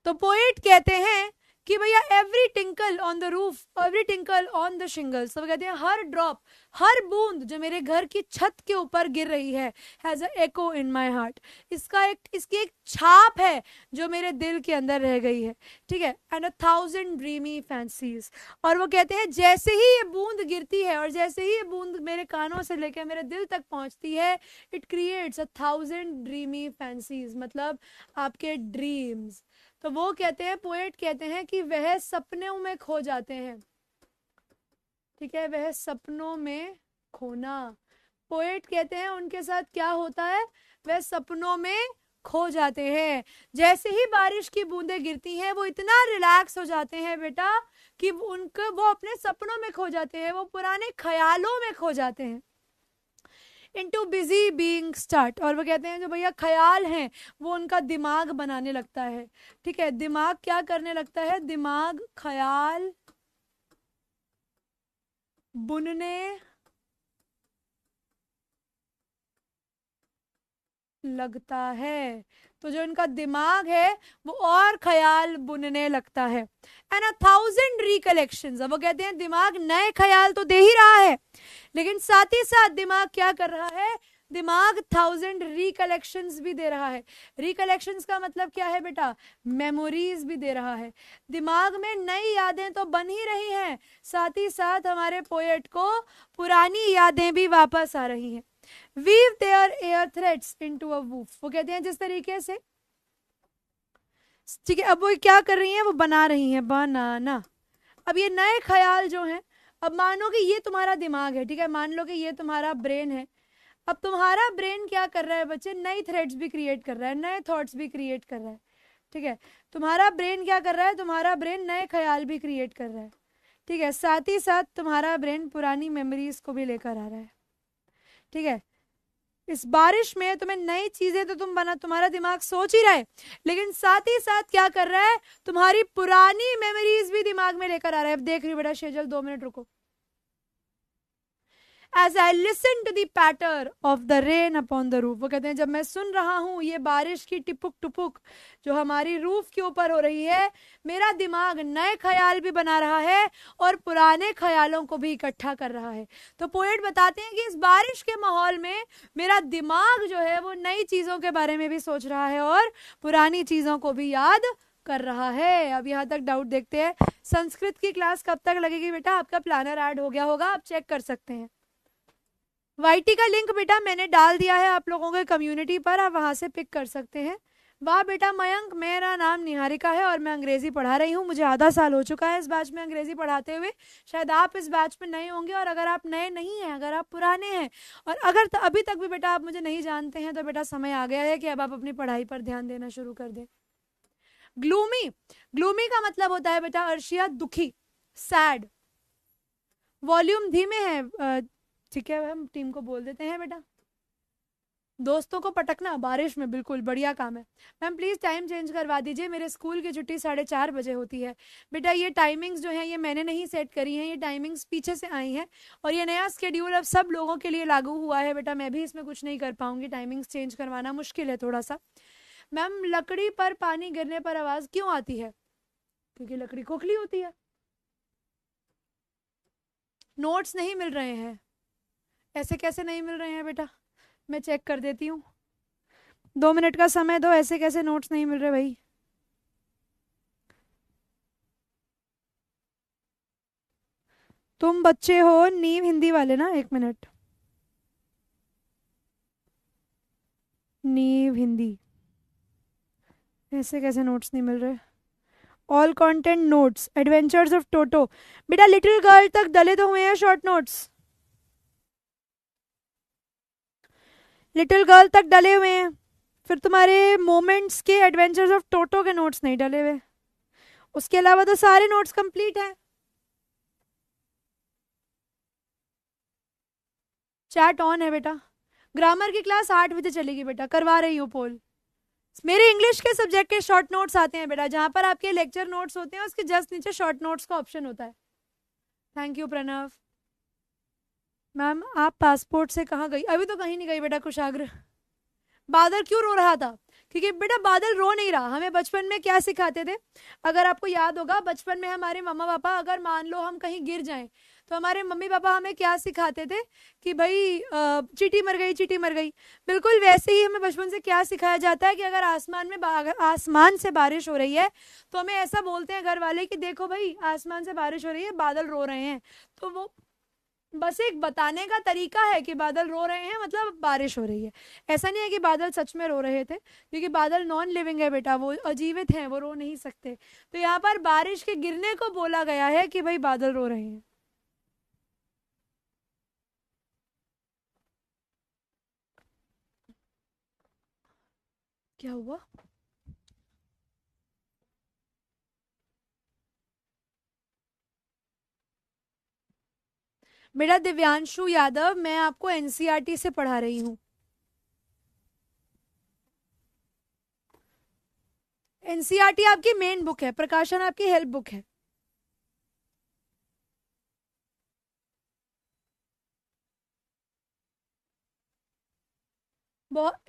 तो पोएट कहते हैं कि भैया every tinkle on the roof, every tinkle on the shingles, तो कहते हैं हर ड्रॉप, हर बूंद जो मेरे घर की छत के ऊपर गिर रही है, has a echo in my heart, इसकी एक छाप है जो मेरे दिल के अंदर रह गई है, ठीक है। एंड 1000 ड्रीमी फैंसीज, और वो कहते हैं जैसे ही ये बूंद गिरती है और जैसे ही ये बूंद मेरे कानों से लेकर मेरे दिल तक पहुंचती है, इट क्रिएट्स 1000 ड्रीमी फैंसीज, मतलब आपके ड्रीम्स। तो वो कहते हैं, पोएट कहते हैं कि वह सपनों में खो जाते हैं, ठीक है, वह सपनों में खोना। पोएट कहते हैं उनके साथ क्या होता है, वह सपनों में खो जाते हैं। जैसे ही बारिश की बूंदें गिरती हैं वो इतना रिलैक्स हो जाते हैं बेटा कि उनको वो अपने सपनों में खो जाते हैं, वो पुराने ख्यालों में खो जाते हैं। इनटू बिजी बीइंग स्टार्ट, और वो कहते हैं जो भैया ख्याल हैं वो उनका दिमाग बनाने लगता है, ठीक है। दिमाग क्या करने लगता है? दिमाग ख्याल बुनने लगता है। तो जो इनका दिमाग है वो और ख्याल बुनने लगता है। एंड 1000 रिकलेक्शंस, वो कहते हैं दिमाग नए ख्याल तो दे ही रहा है, लेकिन साथ ही साथ दिमाग क्या कर रहा है? दिमाग 1000 रिकलेक्शंस भी दे रहा है। रिकलेक्शंस का मतलब क्या है बेटा? मेमोरीज भी दे रहा है। दिमाग में नई यादें तो बन ही रही हैं, साथ ही साथ हमारे पोएट को पुरानी यादें भी वापस आ रही हैं। Weave their air threads into a woof, वो कहते हैं जिस तरीके से, ठीक है, अब वो क्या कर रही हैं? वो बना रही हैं, बनाना। अब ये नए ख्याल जो हैं, अब मानो कि ये तुम्हारा दिमाग है, ठीक है, मान लो कि ये तुम्हारा ब्रेन है। अब तुम्हारा ब्रेन क्या कर रहा है बच्चे? नई थ्रेड्स भी क्रिएट कर रहा है, नए थॉट्स भी क्रिएट कर रहा है, ठीक है। तुम्हारा ब्रेन क्या कर रहा है? तुम्हारा ब्रेन नए ख्याल भी क्रिएट कर रहा है, ठीक है। साथ ही साथ तुम्हारा ब्रेन पुरानी मेमोरीज को भी लेकर आ रहा है, ठीक है। इस बारिश में तुम्हें नई चीजें तो तुम्हारा दिमाग सोच ही रहा है, लेकिन साथ ही साथ क्या कर रहा है? तुम्हारी पुरानी मेमोरीज भी दिमाग में लेकर आ रहा है। अब देख रही हो बेटा शेजल, 2 मिनट रुको। As I listen to the patter of the rain upon the roof, वो कहते हैं जब मैं सुन रहा हूँ ये बारिश की टिपुक टुपुक जो हमारी रूफ के ऊपर हो रही है, मेरा दिमाग नए ख्याल भी बना रहा है और पुराने ख्यालों को भी इकट्ठा कर रहा है। तो पोएट बताते हैं कि इस बारिश के माहौल में मेरा दिमाग जो है वो नई चीजों के बारे में भी सोच रहा है और पुरानी चीजों को भी याद कर रहा है। अब यहाँ तक डाउट देखते हैं, संस्कृत की क्लास कब तक लगेगी बेटा? आपका प्लानर ऐड हो गया होगा, आप चेक कर सकते हैं। वाईटी का लिंक बेटा मैंने डाल दिया है आप लोगों के कम्युनिटी पर, आप वहां से पिक कर सकते हैं। वाह बेटा मयंक, मेरा नाम निहारिका है और मैं अंग्रेजी पढ़ा रही हूँ। मुझे आधा साल हो चुका है इस बैच में अंग्रेजी पढ़ाते हुए। शायद आप इस बैच में नए होंगे, और अगर आप नए नहीं हैं, अगर आप पुराने हैं, और अगर अभी तक भी बेटा आप मुझे नहीं जानते हैं, तो बेटा समय आ गया है कि अब आप अपनी पढ़ाई पर ध्यान देना शुरू कर दें। ग्लूमी, ग्लूमी का मतलब होता है बेटा अर्शिया दुखी, सैड। वॉल्यूम धीमे है, ठीक है, हम टीम को बोल देते हैं बेटा। दोस्तों को पटकना बारिश में बिल्कुल बढ़िया काम है। मैम प्लीज़ टाइम चेंज करवा दीजिए, मेरे स्कूल की छुट्टी 4:30 बजे होती है। बेटा ये टाइमिंग्स जो है ये मैंने नहीं सेट करी हैं, ये टाइमिंग्स पीछे से आई हैं, और ये नया स्केड्यूल अब सब लोगों के लिए लागू हुआ है। बेटा मैं भी इसमें कुछ नहीं कर पाऊंगी, टाइमिंग्स चेंज करवाना मुश्किल है थोड़ा सा। मैम लकड़ी पर पानी गिरने पर आवाज़ क्यों आती है? क्योंकि लकड़ी खोखली होती है। नोट्स नहीं मिल रहे हैं? ऐसे कैसे नहीं मिल रहे हैं बेटा? मैं चेक कर देती हूँ, 2 मिनट का समय दो। ऐसे कैसे नोट्स नहीं मिल रहे भाई? तुम बच्चे हो नीव हिंदी वाले ना? 1 मिनट, नीव हिंदी, ऐसे कैसे नोट्स नहीं मिल रहे? All content notes, adventures of Toto. बेटा लिटिल गर्ल तक डले तो हुए हैं शॉर्ट नोट्स, लिटिल गर्ल तक डले हुए हैं, फिर तुम्हारे मोमेंट्स के एडवेंचर्स ऑफ टोटो के नोट्स नहीं डले हुए। उसके अलावा तो सारे नोट्स कंप्लीट हैं। चैट ऑन है बेटा। ग्रामर की क्लास 8 बजे चलेगी बेटा, करवा रही हूँ पोल। मेरे इंग्लिश के सब्जेक्ट के शॉर्ट नोट्स आते हैं बेटा, जहां पर आपके लेक्चर नोट्स होते हैं उसके जस्ट नीचे शॉर्ट नोट्स का ऑप्शन होता है। Thank you Pranav. मैम आप पासपोर्ट से कहाँ गई? अभी तो कहीं नहीं गई बेटा, कुशाग्र। बादल क्यों रो रहा था? क्योंकि बेटा बादल रो नहीं रहा। हमें बचपन में क्या सिखाते थे, अगर आपको याद होगा, बचपन में हमारे मम्मा पापा, अगर मान लो हम कहीं गिर जाएं तो हमारे मम्मी पापा हमें क्या सिखाते थे कि भाई चींटी मर गई, चींटी मर गई। बिल्कुल वैसे ही हमें बचपन से क्या सिखाया जाता है कि अगर आसमान से बारिश हो रही है तो हमें ऐसा बोलते हैं घर वाले कि देखो भाई आसमान से बारिश हो रही है, बादल रो रहे हैं। तो वो बस एक बताने का तरीका है कि बादल रो रहे हैं मतलब बारिश हो रही है। ऐसा नहीं है कि बादल सच में रो रहे थे, क्योंकि बादल नॉन लिविंग है बेटा, वो अजीवित हैं, वो रो नहीं सकते। तो यहाँ पर बारिश के गिरने को बोला गया है कि भाई बादल रो रहे हैं। क्या हुआ? बेटा दिव्यांशु यादव, मैं आपको एनसीईआरटी से पढ़ा रही हूँ। एनसीईआरटी आपकी मेन बुक है, प्रकाशन आपकी हेल्प बुक है।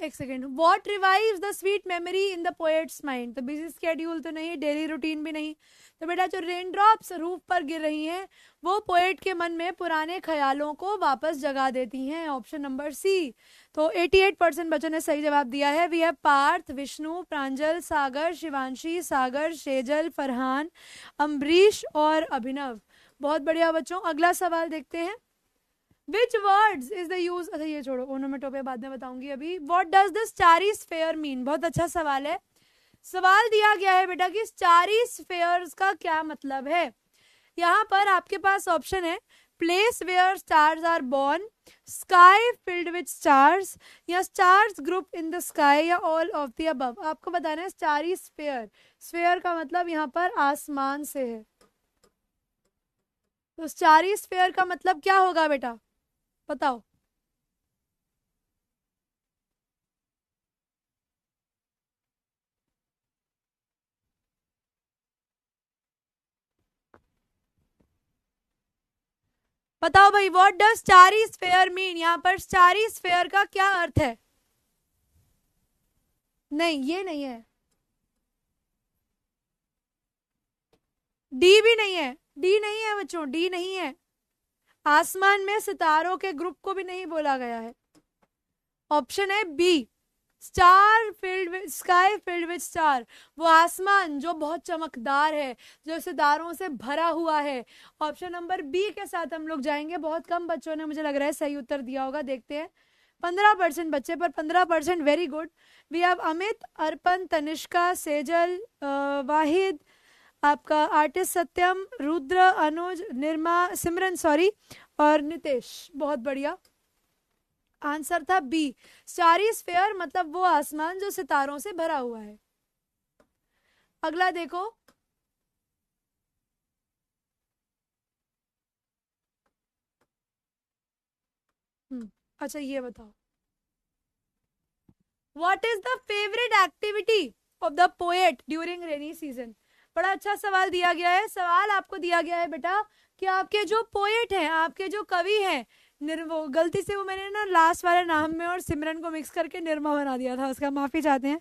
एक second. What revives the sweet memory in the poets mind? तो बिजी स्केड्यूल तो नहीं, डेली रूटीन भी नहीं। तो बेटा जो रेन ड्रॉप्स रूफ पर गिर रही हैं वो पोएट के मन में पुराने ख्यालों को वापस जगा देती हैं। Option number C. तो 88% बच्चों ने सही जवाब दिया है। वी हैव पार्थ, विष्णु, प्रांजल, सागर, शिवांशी, सागर, शेजल, फरहान, अम्बरीश और अभिनव। बहुत बढ़िया बच्चों। अगला सवाल देखते हैं। Which words is the use? अच्छा ये छोड़ो, ओनोमेटोपिया बाद में बताऊंगी अभी। What does the starry sphere mean? बहुत अच्छा सवाल है। सवाल दिया गया है बेटा कि स्टारी स्फेयर्स का क्या मतलब है। यहाँ पर आपके पास ऑप्शन है place where stars are born, sky filled with stars, या stars group in the sky, या ऑल ऑफ द अबव। आपको बताना है स्टारी स्फेयर। स्फेयर का मतलब यहाँ पर आसमान से है। तो स्टारी स्फेयर का मतलब क्या होगा बेटा, बताओ। बताओ भाई, what does starry sphere mean? यहाँ पर स्टारी स्फेयर का क्या अर्थ है? नहीं ये नहीं है, डी भी नहीं है, डी नहीं है बच्चों, डी नहीं है। आसमान में सितारों के ग्रुप को भी नहीं बोला गया है। ऑप्शन है B, star filled with sky filled with star. वो आसमान जो बहुत चमकदार है, जो सितारों से भरा हुआ है। ऑप्शन नंबर बी के साथ हम लोग जाएंगे। बहुत कम बच्चों ने मुझे लग रहा है सही उत्तर दिया होगा, देखते हैं। 15% बच्चे, पर 15% very good. We have Amit, Arpan, Tanishka, Sejal, Wahid, आपका आर्टिस्ट सत्यम, रुद्र, अनुज, निर्मा, सिमरन सॉरी, और नितेश। बहुत बढ़िया। आंसर था बी, स्टारी स्फेयर मतलब वो आसमान जो सितारों से भरा हुआ है। अगला देखो। अच्छा ये बताओ, what is the favourite activity of the poet during rainy season? बड़ा अच्छा सवाल दिया गया है। सवाल आपको दिया गया है बेटा कि आपके जो पोएट हैं, आपके जो कवि हैं, वो गलती से वो मैंने ना लास्ट वाले नाम में और सिमरन को मिक्स करके निर्मा बना दिया था, उसका माफी चाहते हैं।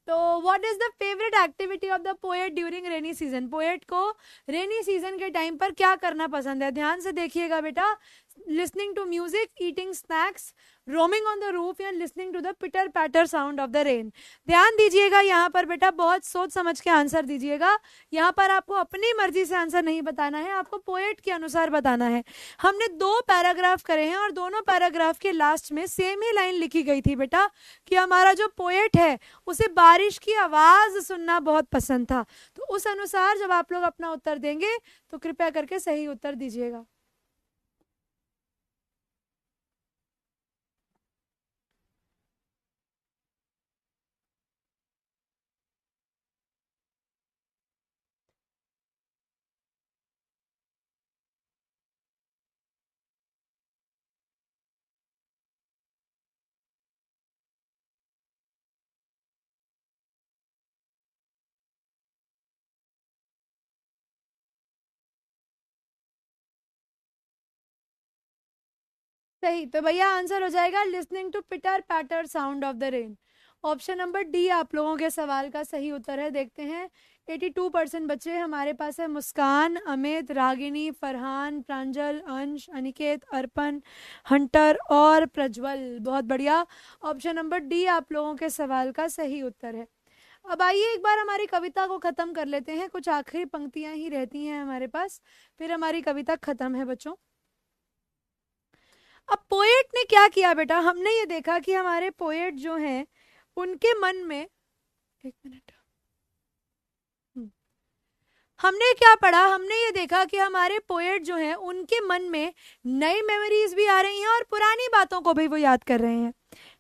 तो what is the favourite activity of the poet during rainy season? Poet को रेनी सीजन के टाइम पर क्या करना पसंद है? ध्यान से देखिएगा बेटा। Listening to music, eating snacks, roaming on the roof या listening to the pitter patter sound of the rain. ध्यान दीजिएगा यहाँ पर बेटा, बहुत सोच समझ के आंसर दीजिएगा। यहाँ पर आपको अपनी मर्जी से आंसर नहीं बताना है, आपको पोएट के अनुसार बताना है। हमने 2 पैराग्राफ करे हैं और दोनों पैराग्राफ के लास्ट में सेम ही लाइन लिखी गई थी बेटा कि हमारा जो पोएट है उसे बारिश की आवाज सुनना बहुत पसंद था। तो उस अनुसार जब आप लोग अपना उत्तर देंगे तो कृपया करके सही उत्तर दीजिएगा। सही, तो भैया आंसर हो जाएगा listening to pitter patter sound of the rain. Option number D आप लोगों के सवाल का सही उत्तर है। देखते हैं 82% बच्चे हमारे पास है। मुस्कान, अमित, रागिनी, फरहान, प्रांजल, अंश, अनिकेत, अर्पण, हंटर और प्रज्वल। बहुत बढ़िया, ऑप्शन नंबर डी आप लोगों के सवाल का सही उत्तर है। अब आइए एक बार हमारी कविता को खत्म कर लेते हैं, कुछ आखिरी पंक्तियां ही रहती हैं हमारे पास, फिर हमारी कविता खत्म है बच्चों। अब पोएट ने क्या किया बेटा, हमने ये देखा कि हमारे पोएट जो हैं उनके मन में, एक मिनट, हमने क्या पढ़ा, हमने ये देखा कि हमारे पोएट जो हैं उनके मन में नई मेमोरीज भी आ रही हैं और पुरानी बातों को भी वो याद कर रहे हैं,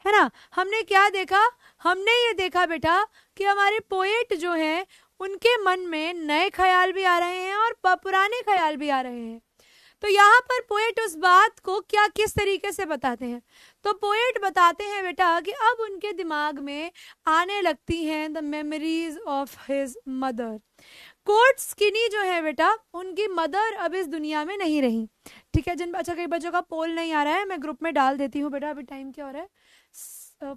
है ना। हमने क्या देखा, हमने ये देखा बेटा कि हमारे पोएट जो हैं उनके मन में नए ख्याल भी आ रहे हैं और पुराने ख्याल भी आ रहे हैं। तो यहाँ पर पोएट उस बात को क्या किस तरीके से बताते हैं, तो पोएट बताते हैं बेटा कि अब उनके दिमाग में आने लगती हैं the memories of his mother. Court skinny जो है बेटा, उनकी मदर अब इस दुनिया में नहीं रही। ठीक है, जिन अच्छा कई बच्चों का पोल नहीं आ रहा है, मैं ग्रुप में डाल देती हूँ बेटा। अभी टाइम क्या हो रहा है,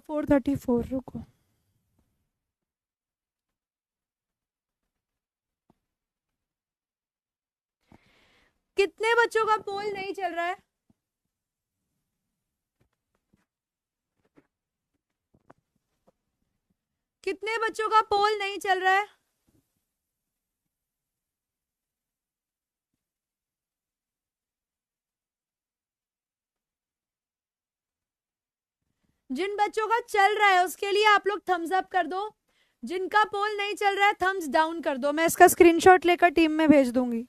4:34, रुको। कितने बच्चों का पोल नहीं चल रहा है? कितने बच्चों का पोल नहीं चल रहा है? जिन बच्चों का चल रहा है उसके लिए आप लोग थम्स अप कर दो, जिनका पोल नहीं चल रहा है थम्स डाउन कर दो। मैं इसका स्क्रीनशॉट लेकर टीम में भेज दूंगी।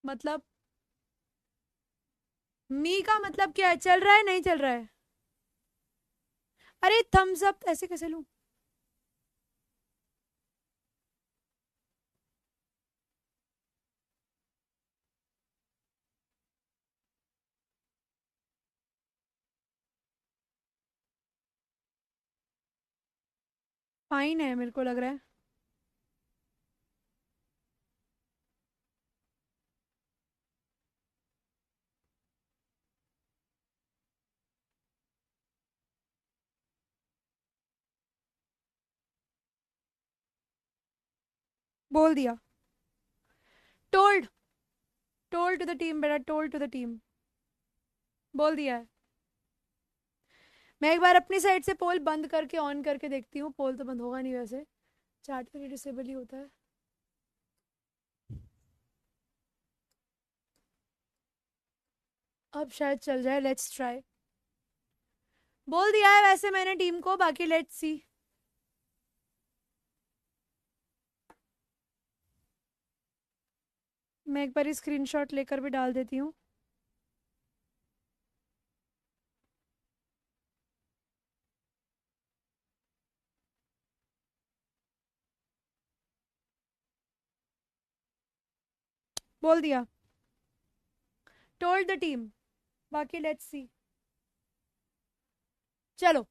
मतलब मी का मतलब क्या है, चल रहा है नहीं चल रहा है? अरे थम्स अप ऐसे कैसे लूं? फाइन है मेरे को लग रहा है। बोल दिया, told, told to the team बेटा, टोल्ड टू द टीम, बोल दिया है। मैं एक बार अपनी साइड से पोल बंद करके ऑन करके देखती हूँ। पोल तो बंद होगा नहीं वैसे, चैट पे डिसेबल ही होता है। अब शायद चल जाए, लेट्स ट्राई। बोल दिया है वैसे मैंने टीम को, बाकी लेट्स सी। मैं एक बार स्क्रीनशॉट लेकर भी डाल देती हूँ। बोल दिया, टोल्ड द टीम, बाकी लेट्स सी। चलो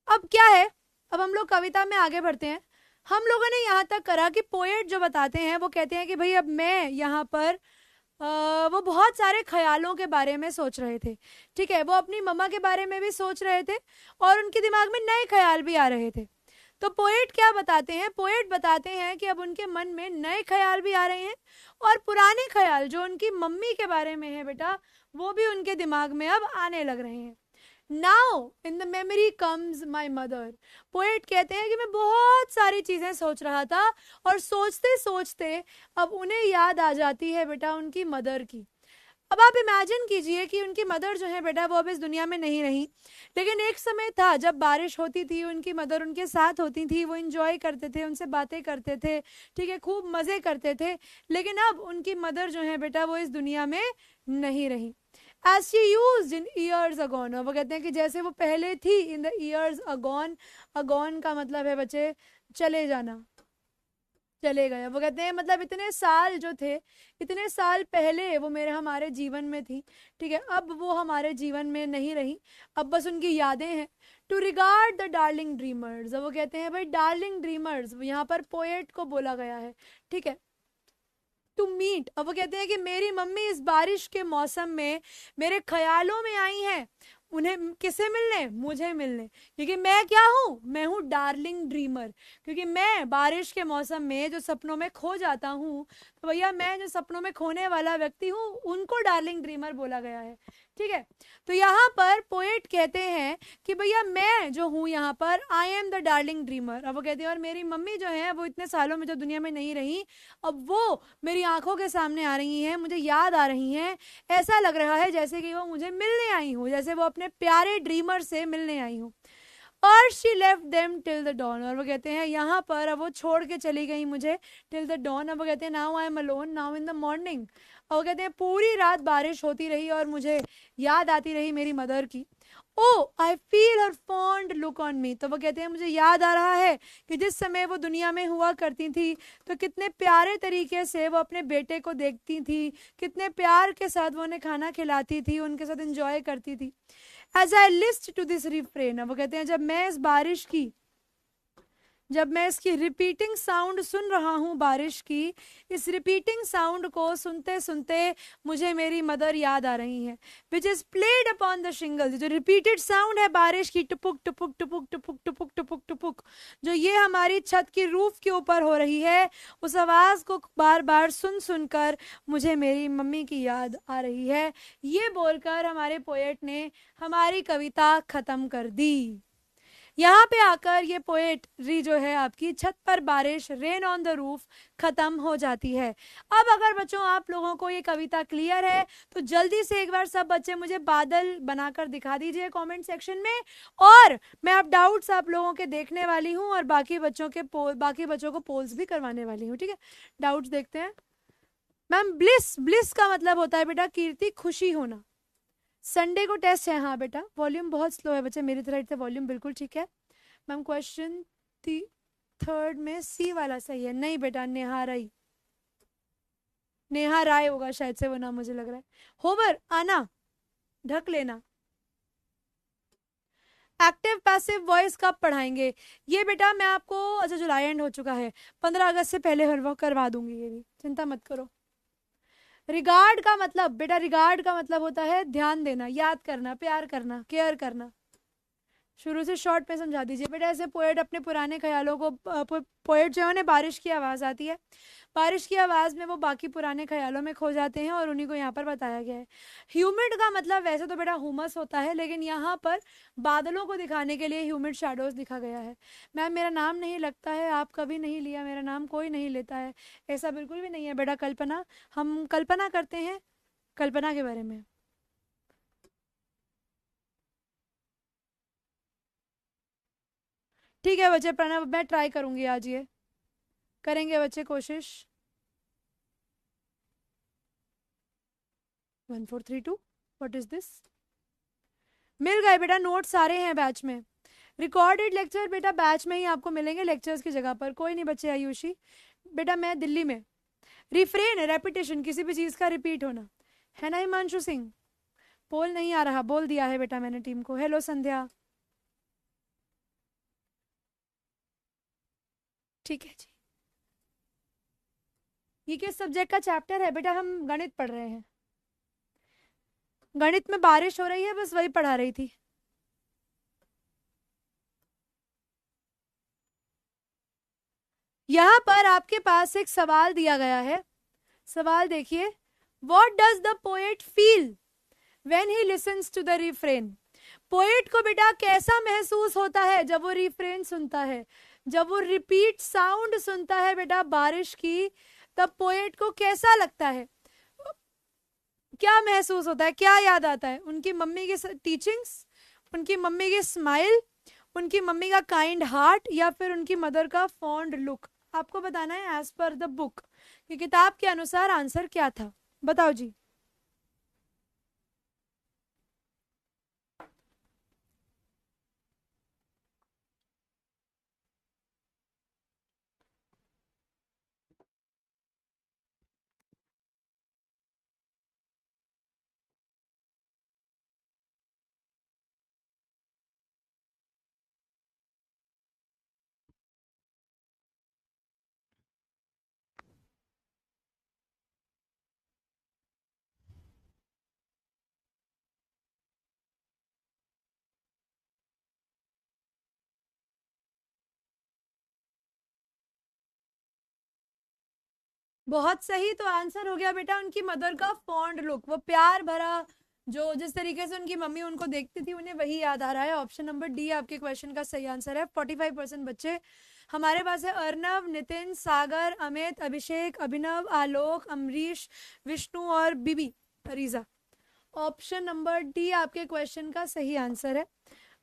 अब क्या है, अब हम लोग कविता में आगे बढ़ते हैं। हम लोगों ने यहाँ तक करा कि पोएट जो बताते हैं वो कहते हैं कि भाई अब मैं यहाँ पर वो बहुत सारे ख्यालों के बारे में सोच रहे थे। ठीक है, वो अपनी मम्मा के बारे में भी सोच रहे थे और उनके दिमाग में नए ख्याल भी आ रहे थे। तो पोएट क्या बताते हैं, पोएट बताते हैं कि अब उनके मन में नए ख्याल भी आ रहे हैं और पुराने ख्याल जो उनकी मम्मी के बारे में है बेटा, वो भी उनके दिमाग में अब आने लग रहे हैं। Now in the memory comes my mother. Poet कहते हैं कि मैं बहुत सारी चीजें सोच रहा था और सोचते सोचते अब उन्हें याद आ जाती है बेटा उनकी मदर की। अब आप इमेजिन कीजिए कि उनकी मदर जो है बेटा वो अब इस दुनिया में नहीं रही, लेकिन एक समय था जब बारिश होती थी, उनकी मदर उनके साथ होती थी, वो इंजॉय करते थे, उनसे बातें करते थे, ठीक है, खूब मज़े करते थे। लेकिन अब उनकी मदर जो है बेटा वो इस दुनिया में नहीं रही। As she used in years agone, और वो कहते हैं कि जैसे वो पहले थी इन द ईयर्स अगॉन। अगॉन का मतलब है बच्चे चले जाना, चले गए। वो कहते हैं मतलब इतने साल जो थे, इतने साल पहले वो मेरे हमारे जीवन में थी, ठीक है, अब वो हमारे जीवन में नहीं रही, अब बस उनकी यादें हैं। To regard the darling dreamers, वो कहते हैं भाई डार्लिंग ड्रीमर्स यहाँ पर पोएट को बोला गया है, ठीक है। टू मीट, अब वो कहते हैं कि मेरी मम्मी इस बारिश के मौसम में मेरे ख्यालों में आई हैं। उन्हें किसे मिलने? मुझे मिलने, क्योंकि मैं क्या हूँ, मैं हूँ डार्लिंग ड्रीमर। क्योंकि मैं बारिश के मौसम में जो सपनों में खो जाता हूँ, तो भैया मैं जो सपनों में खोने वाला व्यक्ति हूँ उनको डार्लिंग ड्रीमर बोला गया है, ठीक है। तो यहाँ पर पोएट कहते हैं कि भैया मैं जो हूँ यहाँ पर I am the darling dreamer. अब वो कहते हैं और मेरी मम्मी जो है वो इतने सालों में जो दुनिया में नहीं रही, अब वो मेरी आंखों के सामने आ रही हैं, मुझे याद आ रही हैं। ऐसा लग रहा है जैसे कि वो मुझे मिलने आई हूँ, जैसे वो अपने प्यारे ड्रीमर से मिलने आई हूँ। और she left them till the dawn, और वो कहते हैं यहाँ पर अब वो छोड़ के चली गई मुझे टिल द डॉन। अब वो कहते हैं now I am alone now in the morning. और वो कहते हैं पूरी रात बारिश होती रही और मुझे याद आती रही मेरी मदर की। O I feel her fond look on me, तो वो कहते हैं मुझे याद आ रहा है कि जिस समय वो दुनिया में हुआ करती थी तो कितने प्यारे तरीके से वो अपने बेटे को देखती थी, कितने प्यार के साथ वो उन्हें खाना खिलाती थी, उनके साथ एंजॉय करती थी। As I list to this refrain, वो कहते हैं जब मैं इसकी रिपीटिंग साउंड सुन रहा हूँ बारिश की, इस रिपीटिंग साउंड को सुनते सुनते मुझे मेरी मदर याद आ रही है। Which is played upon the shingle, जो रिपीटेड साउंड है बारिश की, टुपुक टुपुक टुपुक टुपुक टुपुक टुपुक टुपुक, जो ये हमारी छत की रूफ के ऊपर हो रही है, उस आवाज को बार बार सुन सुनकर मुझे मेरी मम्मी की याद आ रही है। ये बोलकर हमारे पोएट ने हमारी कविता खत्म कर दी। यहाँ पे आकर ये पोएट्री जो है आपकी छत पर बारिश, रेन ऑन द रूफ, खत्म हो जाती है। अब अगर बच्चों आप लोगों को ये कविता क्लियर है तो जल्दी से एक बार सब बच्चे मुझे बादल बनाकर दिखा दीजिए कमेंट सेक्शन में, और मैं अब डाउट्स आप लोगों के देखने वाली हूँ और बाकी बच्चों को पोल्स भी करवाने वाली हूँ, ठीक है। डाउट्स देखते हैं। मैम ब्लिस, ब्लिस का मतलब होता है बेटा कीर्ति, खुशी होना। संडे को टेस्ट है, हाँ बेटा। वॉल्यूम बहुत स्लो है बच्चे, मेरी तरफ से वॉल्यूम बिल्कुल ठीक है। मैम क्वेश्चन थर्ड में सी वाला सही है। नहीं बेटा, नेहा राय, नेहा राय होगा शायद से वो नाम, मुझे लग रहा है। होवर आना, ढक लेना। एक्टिव पैसिव वॉइस कब पढ़ाएंगे? ये बेटा मैं आपको, अच्छा जुलाई एंड हो चुका है, 15 अगस्त से पहले हर वक्त करवा दूंगी, ये भी चिंता मत करो। रिगार्ड का मतलब बेटा, रिगार्ड का मतलब होता है ध्यान देना, याद करना, प्यार करना, केयर करना। शुरू से शॉर्ट में समझा दीजिए बेटा। ऐसे पोएट अपने पुराने ख्यालों को, पोएट जो है उन्हें बारिश की आवाज़ आती है, बारिश की आवाज़ में वो बाकी पुराने ख्यालों में खो जाते हैं और उन्हीं को यहाँ पर बताया गया है। ह्यूमिड का मतलब वैसे तो बेटा हुमस होता है, लेकिन यहाँ पर बादलों को दिखाने के लिए ह्यूमिड शैडोज लिखा गया है। मैम मेरा नाम नहीं लगता है, आप कभी नहीं लिया मेरा नाम, कोई नहीं लेता है, ऐसा बिल्कुल भी नहीं है बेटा। कल्पना, हम कल्पना करते हैं कल्पना के बारे में। ठीक है बच्चे, प्रणव मैं ट्राई करूंगी आज, ये करेंगे बच्चे कोशिश। 1432 व्हाट इज दिस? मिल गए बेटा, नोट सारे हैं बैच में। रिकॉर्डेड लेक्चर बेटा बैच में ही आपको मिलेंगे, लेक्चर्स की जगह पर। कोई नहीं बच्चे। आयुषी बेटा मैं दिल्ली में। रिफ्रेन, रेपिटेशन, किसी भी चीज का रिपीट होना, है ना। हिमांशु सिंह, पोल नहीं आ रहा, बोल दिया है बेटा मैंने टीम को। हेलो संध्या, ठीक है जी। ये किस सब्जेक्ट का चैप्टर है बेटा? हम गणित पढ़ रहे हैं। गणित में बारिश हो रही है, बस वही पढ़ा रही थी। यहां पर आपके पास एक सवाल दिया गया है। सवाल देखिए, what does the poet feel when he listens to the refrain? Poet को बेटा कैसा महसूस होता है जब वो रिफ्रेन सुनता है, जब वो रिपीट साउंड सुनता है बेटा बारिश की, तब पोएट को कैसा लगता है? क्या महसूस होता है, क्या याद आता है? उनकी मम्मी की टीचिंग्स, उनकी मम्मी की स्माइल, उनकी मम्मी का काइंड हार्ट, या फिर उनकी मदर का फॉन्ड लुक? आपको बताना है एज पर द बुक कि किताब के अनुसार आंसर क्या था। बताओ जी। बहुत सही, तो आंसर हो गया बेटा उनकी मदर का फॉन्ड लुक, वो प्यार भरा जो जिस तरीके से उनकी मम्मी उनको देखती थी उन्हें वही याद आ रहा है। ऑप्शन नंबर डी आपके क्वेश्चन का सही आंसर है। 45% बच्चे हमारे पास है। अर्नव, नितिन, सागर, अमित, अभिषेक, अभिनव, आलोक, अमरीश, विष्णु और बीबी रीजा। ऑप्शन नंबर डी आपके क्वेश्चन का सही आंसर है।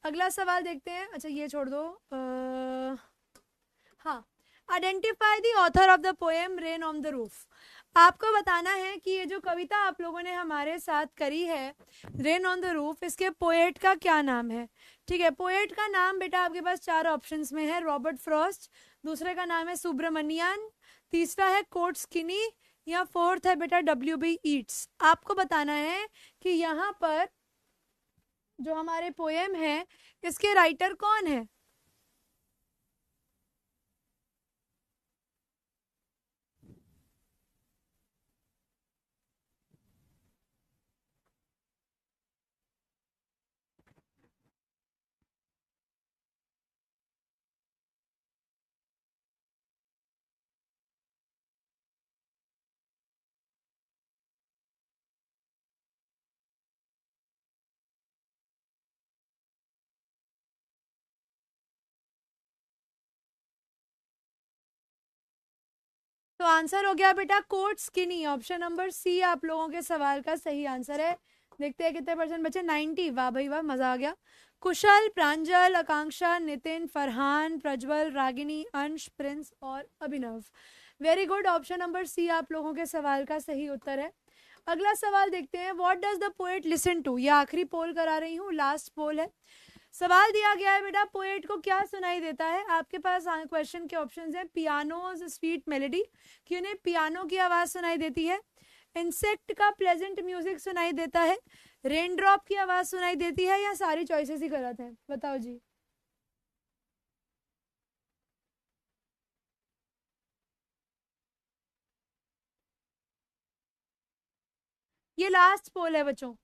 अगला सवाल देखते हैं। अच्छा ये छोड़ दो। हाँ, identify the author of the poem rain on the roof. आपको बताना है कि ये जो कविता आप लोगों ने हमारे साथ करी है रेन ऑन द रूफ, इसके पोएट का क्या नाम है? ठीक है, पोएट का नाम बेटा आपके पास 4 ऑप्शंस में है। रॉबर्ट फ्रॉस्ट, दूसरे का नाम है सुब्रमण्यन, तीसरा है कोर्ट स्किनी, या फोर्थ है बेटा W.B. ईट्स। आपको बताना है कि यहाँ पर जो हमारे पोएम है इसके राइटर कौन है? तो आंसर हो गया बेटा कोर्ट स्किनी। ऑप्शन नंबर सी आप लोगों के सवाल का सही आंसर है। देखते हैं कितने परसेंट बचे। 90। वाह भाई वाह, मजा आ गया। कुशल, प्रांजल, आकांक्षा, नितिन, फरहान, प्रज्वल, रागिनी, अंश, प्रिंस और Abhinav. Very good. Option number C आप लोगों के सवाल का सही उत्तर है। अगला सवाल देखते हैं। What does the poet listen to? ये आखिरी पोल करा रही हूँ, लास्ट पोल है। सवाल दिया गया है बेटा पोएट को क्या सुनाई देता है? आपके पास क्वेश्चन के ऑप्शंस हैं। पियानोज स्वीट मेलोडी, कि उन्हें पियानो की आवाज सुनाई देती है। इंसेक्ट का प्लेजेंट म्यूजिक सुनाई देता है। रेन ड्रॉप की आवाज सुनाई देती है, या सारी चॉइसेस ही गलत हैं? बताओ जी। ये लास्ट पोल है बच्चों।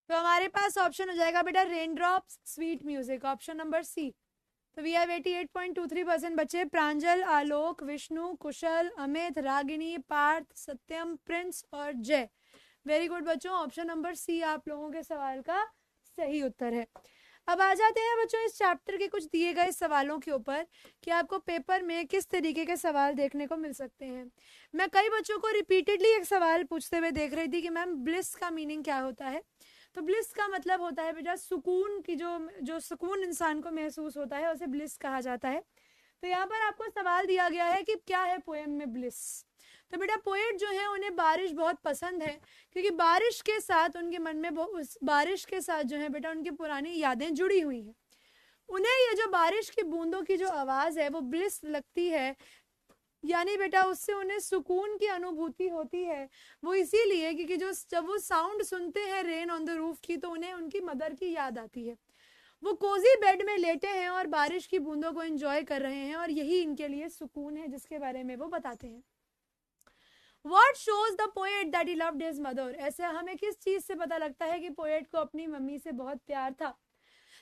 तो हमारे पास ऑप्शन हो जाएगा बेटा rain drops sweet music, option number C. तो वी हैव 88.23% बचे। प्रांजल, आलोक, विष्णु, कुशल, अमित, रागिनी, पार्थ, सत्यम, प्रिंस और जय। वेरी गुड बच्चों, ऑप्शन नंबर सी आप लोगों के सवाल का सही उत्तर है। अब आ जाते हैं बच्चों इस चैप्टर के कुछ दिए गए सवालों के ऊपर कि आपको पेपर में किस तरीके के सवाल देखने को मिल सकते हैं। मैं कई बच्चों को रिपीटेडली एक सवाल पूछते हुए देख रही थी कि मैम ब्लिस का मीनिंग क्या होता है। तो ब्लिस का मतलब होता है बेटा सुकून की, जो जो सुकून इंसान को महसूस होता है उसे ब्लिस कहा जाता है। तो यहाँ पर आपको सवाल दिया गया है कि क्या है पोएम में ब्लिस। तो बेटा पोएट जो है उन्हें बारिश बहुत पसंद है, क्योंकि बारिश के साथ उनके मन में उस बारिश के साथ जो है बेटा उनकी पुरानी यादें जुड़ी हुई हैं। उन्हें ये जो बारिश की बूंदों की जो आवाज है वो ब्लिस लगती है, यानी बेटा उससे उन्हें सुकून की अनुभूति होती है। वो इसीलिए क्योंकि जो जब वो साउंड सुनते हैं रेन ऑन द रूफ की, तो उन्हें उनकी मदर की याद आती है। वो कोजी बेड में लेटे हैं और बारिश की बूंदों को एंजॉय कर रहे हैं, और यही इनके लिए सुकून है जिसके बारे में वो बताते हैं। What shows the poet that he loved his mother? ऐसे हमें किस चीज से पता लगता है कि पोएट को अपनी मम्मी से बहुत प्यार था।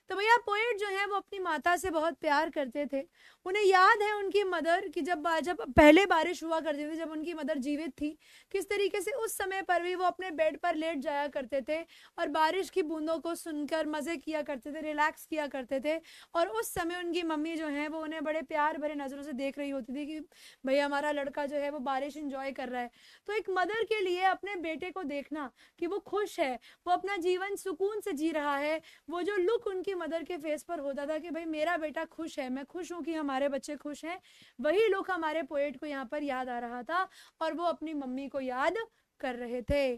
तो भैया पोएट जो है वो अपनी माता से बहुत प्यार करते थे। उन्हें याद है उनकी मदर की जब जब पहले बारिश हुआ करती थी, जब उनकी मदर जीवित थी, किस तरीके से उस समय पर भी वो अपने बेड पर लेट जाया करते थे और बारिश की बूंदों को सुनकर मजे किया करते थे, रिलैक्स किया करते थे। और उस समय उनकी मम्मी जो है वो उन्हें बड़े प्यार भरे नजरों से देख रही होती थी कि भैया हमारा लड़का जो है वो बारिश इंजॉय कर रहा है। तो एक मदर के लिए अपने बेटे को देखना कि वो खुश है, वो अपना जीवन सुकून से जी रहा है, वो जो लुक उनकी मदर के फेस पर होता था कि भाई मेरा बेटा खुश है, मैं खुश हूं कि हमारे बच्चे खुश हैं, वही लुक हमारे पोएट को यहाँ पर याद आ रहा था और वो अपनी मम्मी को याद कर रहे थे।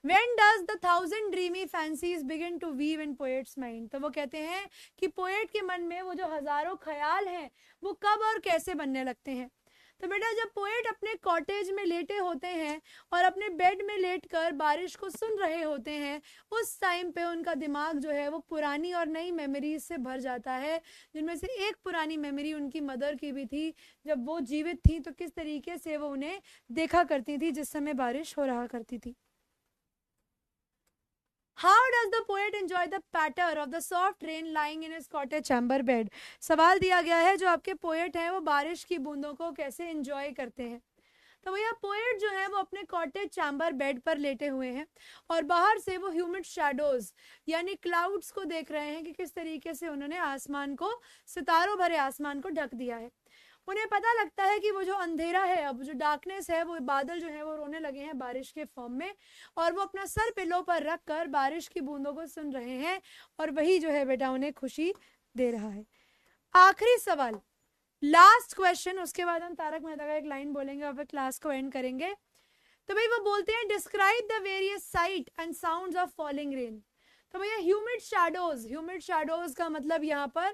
When does the thousand dreamy fancies begin to weave in poet's mind? तो वो कहते हैं कि पोएट के मन में वो जो हजारों ख्याल हैं वो कब और कैसे बनने लगते हैं। तो बेटा जब पोएट अपने कॉटेज में लेटे होते हैं और अपने बेड में लेटकर बारिश को सुन रहे होते हैं, उस टाइम पे उनका दिमाग जो है वो पुरानी और नई मेमोरीज से भर जाता है, जिनमें से एक पुरानी मेमोरी उनकी मदर की भी थी। जब वो जीवित थी तो किस तरीके से वो उन्हें देखा करती थी जिस समय बारिश हो रहा करती थी। How does the poet enjoy the patter of the soft rain lying in his cottage chamber bed? सवाल दिया गया है जो आपके पोएट हैं वो बारिश की बूंदों को कैसे एंजॉय करते हैं। तो भैया पोएट जो है वो अपने कॉटेज चैम्बर बेड पर लेटे हुए हैं और बाहर से वो ह्यूमिड शैडोज यानी क्लाउड्स को देख रहे हैं कि किस तरीके से उन्होंने आसमान को, सितारों भरे आसमान को ढक दिया है। उन्हें पता लगता है कि वो जो अंधेरा है, अब जो डार्कनेस है, वो बादल जो है वो रोने लगे हैं बारिश के फॉर्म में, और वो अपना सर पिलो पर रख कर बारिश की बूंदों को सुन रहे हैं, और वही जो है बेटा उन्हें खुशी दे रहा है। आखिरी सवाल, लास्ट क्वेश्चन, उसके बाद हम तारक मेहता का एक लाइन बोलेंगे और फिर क्लास को एंड करेंगे। तो भाई वो बोलते हैं describe the various site and sounds of falling rain. तो भैया ह्यूमिड शैडोज, ह्यूमिड शैडोज का मतलब यहाँ पर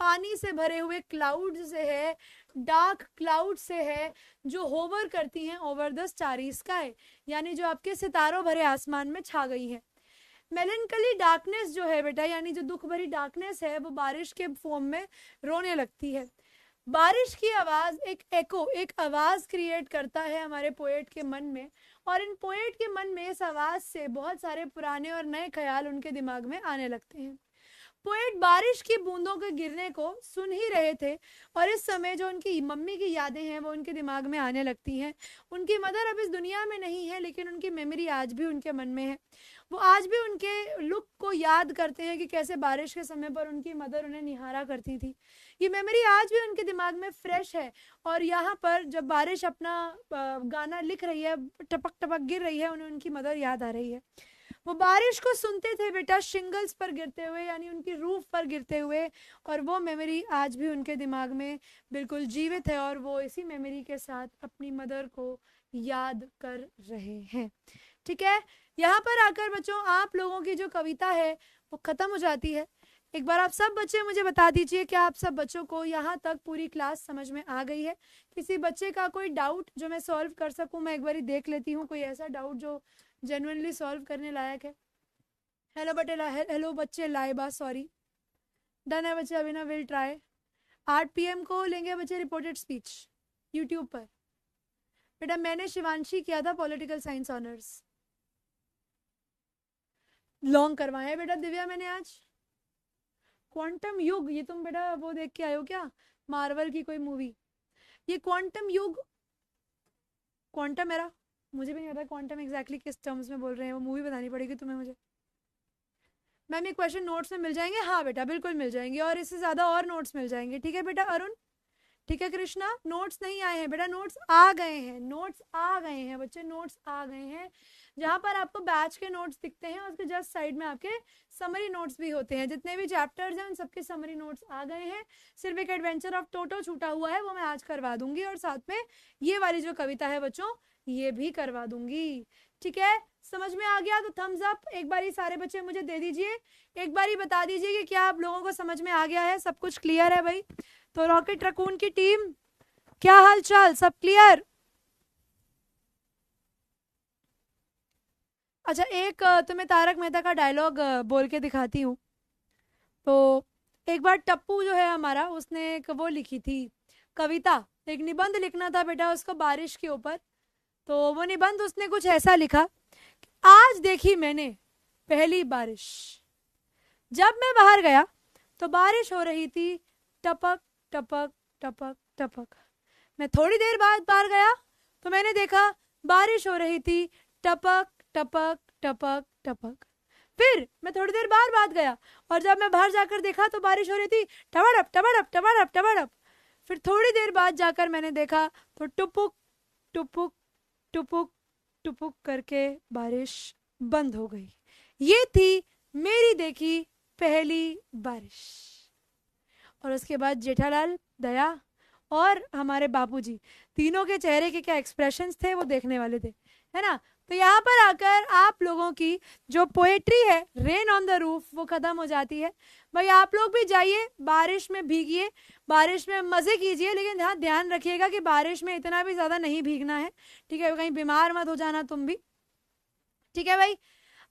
पानी से भरे हुए क्लाउड से है, डार्क क्लाउड से है जो होवर करती हैं ओवर द स्टारी स्काई, यानी जो आपके सितारों भरे आसमान में छा गई हैं। मेलनकली डार्कनेस जो है बेटा, यानी जो दुख भरी डार्कनेस है, वो बारिश के फॉर्म में रोने लगती है। बारिश की आवाज एक एको, एक आवाज क्रिएट करता है हमारे पोएट के मन में, और इन पोएट के मन में इस आवाज से बहुत सारे पुराने और नए ख्याल उनके दिमाग में आने लगते हैं। पोएट बारिश की बूंदों के गिरने को सुन ही रहे थे और इस समय जो उनकी मम्मी की यादें हैं वो उनके दिमाग में आने लगती हैं। उनकी मदर अब इस दुनिया में नहीं है, लेकिन उनकी मेमोरी आज भी उनके मन में है। वो आज भी उनके लुक को याद करते हैं कि कैसे बारिश के समय पर उनकी मदर उन्हें निहारा करती थी। ये मेमोरी आज भी उनके दिमाग में फ्रेश है, और यहाँ पर जब बारिश अपना गाना लिख रही है, टपक टपक गिर रही है, उन्हें उनकी मदर याद आ रही है। वो बारिश को सुनते थे बेटा शिंगल्स पर गिरते हुए, यानी उनकी रूफ पर गिरते हुए, और वो मेमोरी आज भी उनके दिमाग में बिल्कुल जीवित है, और वो इसी मेमोरी के साथ अपनी मदर को याद कर रहे हैं। ठीक है, यहाँ पर आकर बच्चों आप लोगों की जो कविता है वो खत्म हो जाती है। एक बार आप सब बच्चे मुझे बता दीजिए कि आप सब बच्चों को यहाँ तक पूरी क्लास समझ में आ गई है। किसी बच्चे का कोई डाउट जो मैं सॉल्व कर सकूं, मैं एक बार देख लेती हूँ, कोई ऐसा डाउट जो जेन्युइनली सॉल्व करने लायक है। हेलो बच्चे लाइबा, सॉरी, डन है बच्चे, अभी ना विल ट्राई। 8 PM को लेंगे बच्चे रिपोर्टेड स्पीच यूट्यूब पर। बेटा मैंने शिवांशी किया था पॉलिटिकल साइंस ऑनर्स, लॉन्ग करवाए हैं बेटा दिव्या मैंने आज। क्वांटम युग, ये तुम बेटा वो देख के आए हो क्या, मार्वल की कोई मूवी? ये क्वांटम युग, क्वांटम मेरा मुझे भी नहीं पता क्वांटम एग्जैक्टली किस टर्म्स में बोल रहे हैं, वो मूवी बतानी पड़ेगी तुम्हें मुझे। मैम ये क्वेश्चन नोट्स में मिल जाएंगे? हाँ बेटा बिल्कुल मिल जाएंगे, और इससे ज़्यादा और नोट्स मिल जाएंगे। ठीक है बेटा अरुण, ठीक है कृष्णा, नोट्स नहीं आए हैं बेटा, नोट्स आ गए हैं, नोट्स आ गए हैं बच्चे, नोट्स आ गए हैं। जहां पर आपको बैच के नोट्स दिखते हैं उसके जस्ट साइड में आपके समरी नोट्स भी होते हैं, जितने भी चैप्टर्स हैं उन सबके समरी नोट्स आ गए हैं। सिर्फ एक एडवेंचर ऑफ टोटो छूटा हुआ है, वो मैं आज करवा दूंगी, और साथ में ये वाली जो कविता है बच्चों ये भी करवा दूंगी। ठीक है, समझ में आ गया तो थम्स अप एक बारी सारे बच्चे मुझे दे दीजिए, एक बारी बता दीजिए कि क्या आप लोगों को समझ में आ गया है, सब कुछ क्लियर है भाई। तो रॉकेट रकून की टीम क्या हाल चाल, सब क्लियर? अच्छा, एक तुम्हें तारक मेहता का डायलॉग बोल के दिखाती हूँ। तो एक बार टप्पू जो है हमारा, उसने एक वो लिखी थी कविता, एक निबंध लिखना था बेटा उसको बारिश के ऊपर। तो वो निबंध उसने कुछ ऐसा लिखा, आज देखी मैंने पहली बारिश, जब मैं बाहर गया तो बारिश हो रही थी टपक टपक टपक टपक। मैं थोड़ी देर बाद बाहर गया तो मैंने देखा बारिश हो रही थी टपक टपक टपक टपक। फिर मैं थोड़ी देर बाद गया और जब मैं बाहर जाकर देखा तो बारिश हो रही थी टपड़प टपड़प टपड़प टपड़प। फिर थोड़ी देर बाद जाकर मैंने देखा तो टुपुक टुपुक टुपुक टुपुक करके बारिश बंद हो गई। ये थी मेरी देखी पहली बारिश। और उसके बाद जेठालाल, दया और हमारे बापूजी, तीनों के चेहरे के क्या एक्सप्रेशंस थे वो देखने वाले थे, है ना। तो यहाँ पर आकर आप लोगों की जो पोएट्री है रेन ऑन द रूफ वो खत्म हो जाती है। भाई आप लोग भी जाइए, बारिश में भीगिए, बारिश में मजे कीजिए, लेकिन हाँ ध्यान रखिएगा कि बारिश में इतना भी ज्यादा नहीं भीगना है, ठीक है, कहीं बीमार मत हो जाना तुम भी, ठीक है भाई।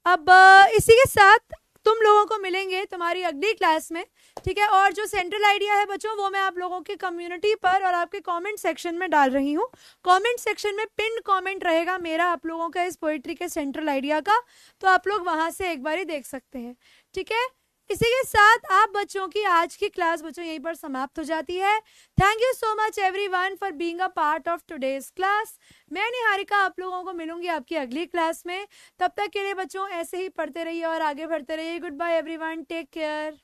अब इसी के साथ तुम लोगों को मिलेंगे तुम्हारी अगली क्लास में, ठीक है। और जो सेंट्रल आइडिया है बच्चों वो मैं आप लोगों के कम्युनिटी पर और आपके कमेंट सेक्शन में डाल रही हूँ। कमेंट सेक्शन में पिन कमेंट रहेगा मेरा आप लोगों का इस पोएट्री के सेंट्रल आइडिया का, तो आप लोग वहां से एक बार देख सकते हैं, ठीक है। इसी के साथ आप बच्चों की आज की क्लास बच्चों यहीं पर समाप्त हो जाती है। Thank you so much everyone for being a part of today's class. मैं निहारिका आप लोगों को मिलूंगी आपकी अगली क्लास में। तब तक के लिए बच्चों ऐसे ही पढ़ते रहिए और आगे बढ़ते रहिए। Good bye everyone, take care.